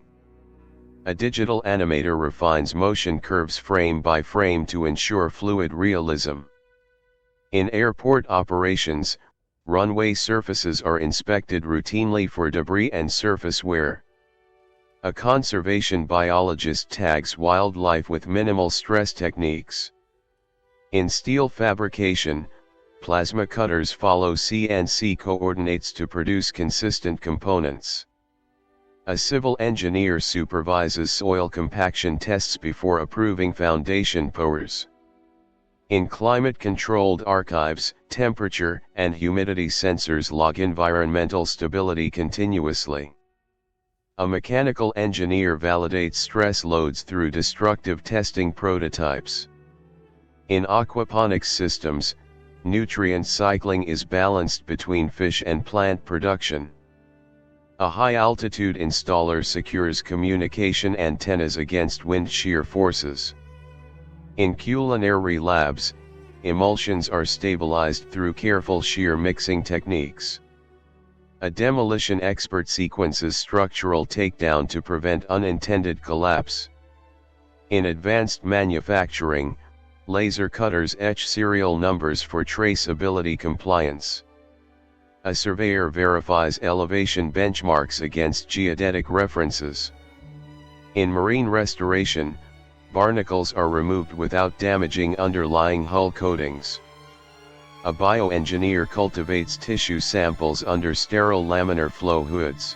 A digital animator refines motion curves frame by frame to ensure fluid realism. In airport operations, runway surfaces are inspected routinely for debris and surface wear. A conservation biologist tags wildlife with minimal stress techniques. In steel fabrication, plasma cutters follow CNC coordinates to produce consistent components. A civil engineer supervises soil compaction tests before approving foundation pours. In climate-controlled archives, temperature and humidity sensors log environmental stability continuously. A mechanical engineer validates stress loads through destructive testing prototypes. In aquaponics systems, nutrient cycling is balanced between fish and plant production. A high-altitude installer secures communication antennas against wind shear forces. In culinary labs, emulsions are stabilized through careful shear mixing techniques. A demolition expert sequences structural takedown to prevent unintended collapse. In advanced manufacturing, laser cutters etch serial numbers for traceability compliance. A surveyor verifies elevation benchmarks against geodetic references. In marine restoration, barnacles are removed without damaging underlying hull coatings. A bioengineer cultivates tissue samples under sterile laminar flow hoods.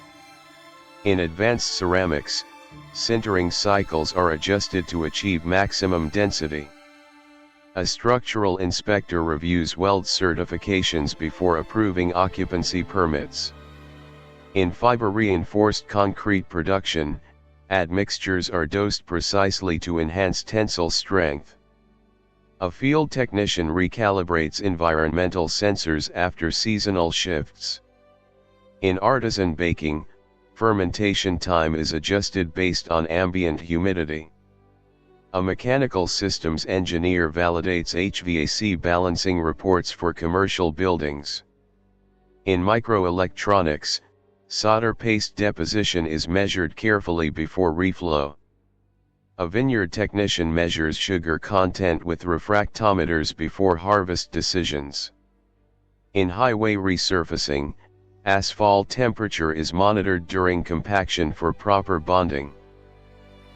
In advanced ceramics, sintering cycles are adjusted to achieve maximum density. A structural inspector reviews weld certifications before approving occupancy permits. In fiber-reinforced concrete production, admixtures are dosed precisely to enhance tensile strength. A field technician recalibrates environmental sensors after seasonal shifts. In artisan baking, fermentation time is adjusted based on ambient humidity. A mechanical systems engineer validates HVAC balancing reports for commercial buildings. In microelectronics, solder paste deposition is measured carefully before reflow. A vineyard technician measures sugar content with refractometers before harvest decisions. In highway resurfacing, asphalt temperature is monitored during compaction for proper bonding.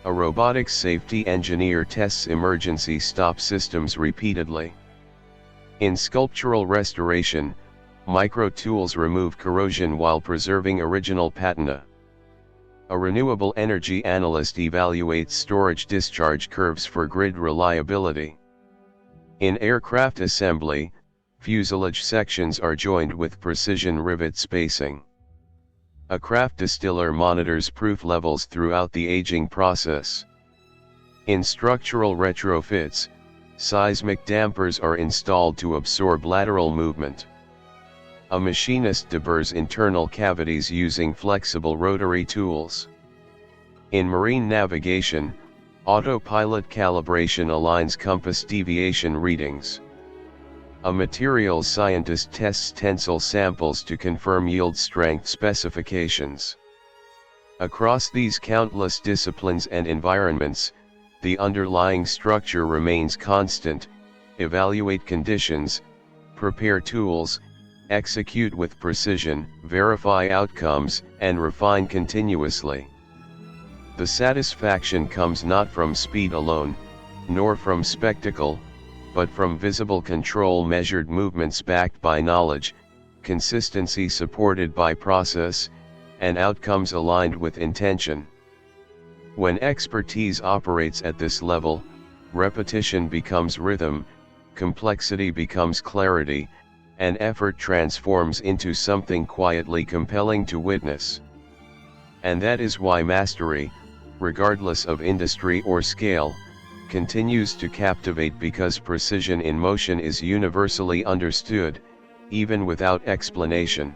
A robotics safety engineer tests emergency stop systems repeatedly. In sculptural restoration, micro tools remove corrosion while preserving original patina. A renewable energy analyst evaluates storage discharge curves for grid reliability. In aircraft assembly, fuselage sections are joined with precision rivet spacing. A craft distiller monitors proof levels throughout the aging process. In structural retrofits, seismic dampers are installed to absorb lateral movement. A machinist deburs internal cavities using flexible rotary tools. In marine navigation, autopilot calibration aligns compass deviation readings. A materials scientist tests tensile samples to confirm yield strength specifications. Across these countless disciplines and environments, the underlying structure remains constant: evaluate conditions, prepare tools, execute with precision, verify outcomes, and refine continuously. The satisfaction comes not from speed alone, nor from spectacle, but from visible control, measured movements backed by knowledge, consistency supported by process, and outcomes aligned with intention. When expertise operates at this level, repetition becomes rhythm, complexity becomes clarity, and effort transforms into something quietly compelling to witness. And that is why mastery, regardless of industry or scale, continues to captivate, because precision in motion is universally understood, even without explanation.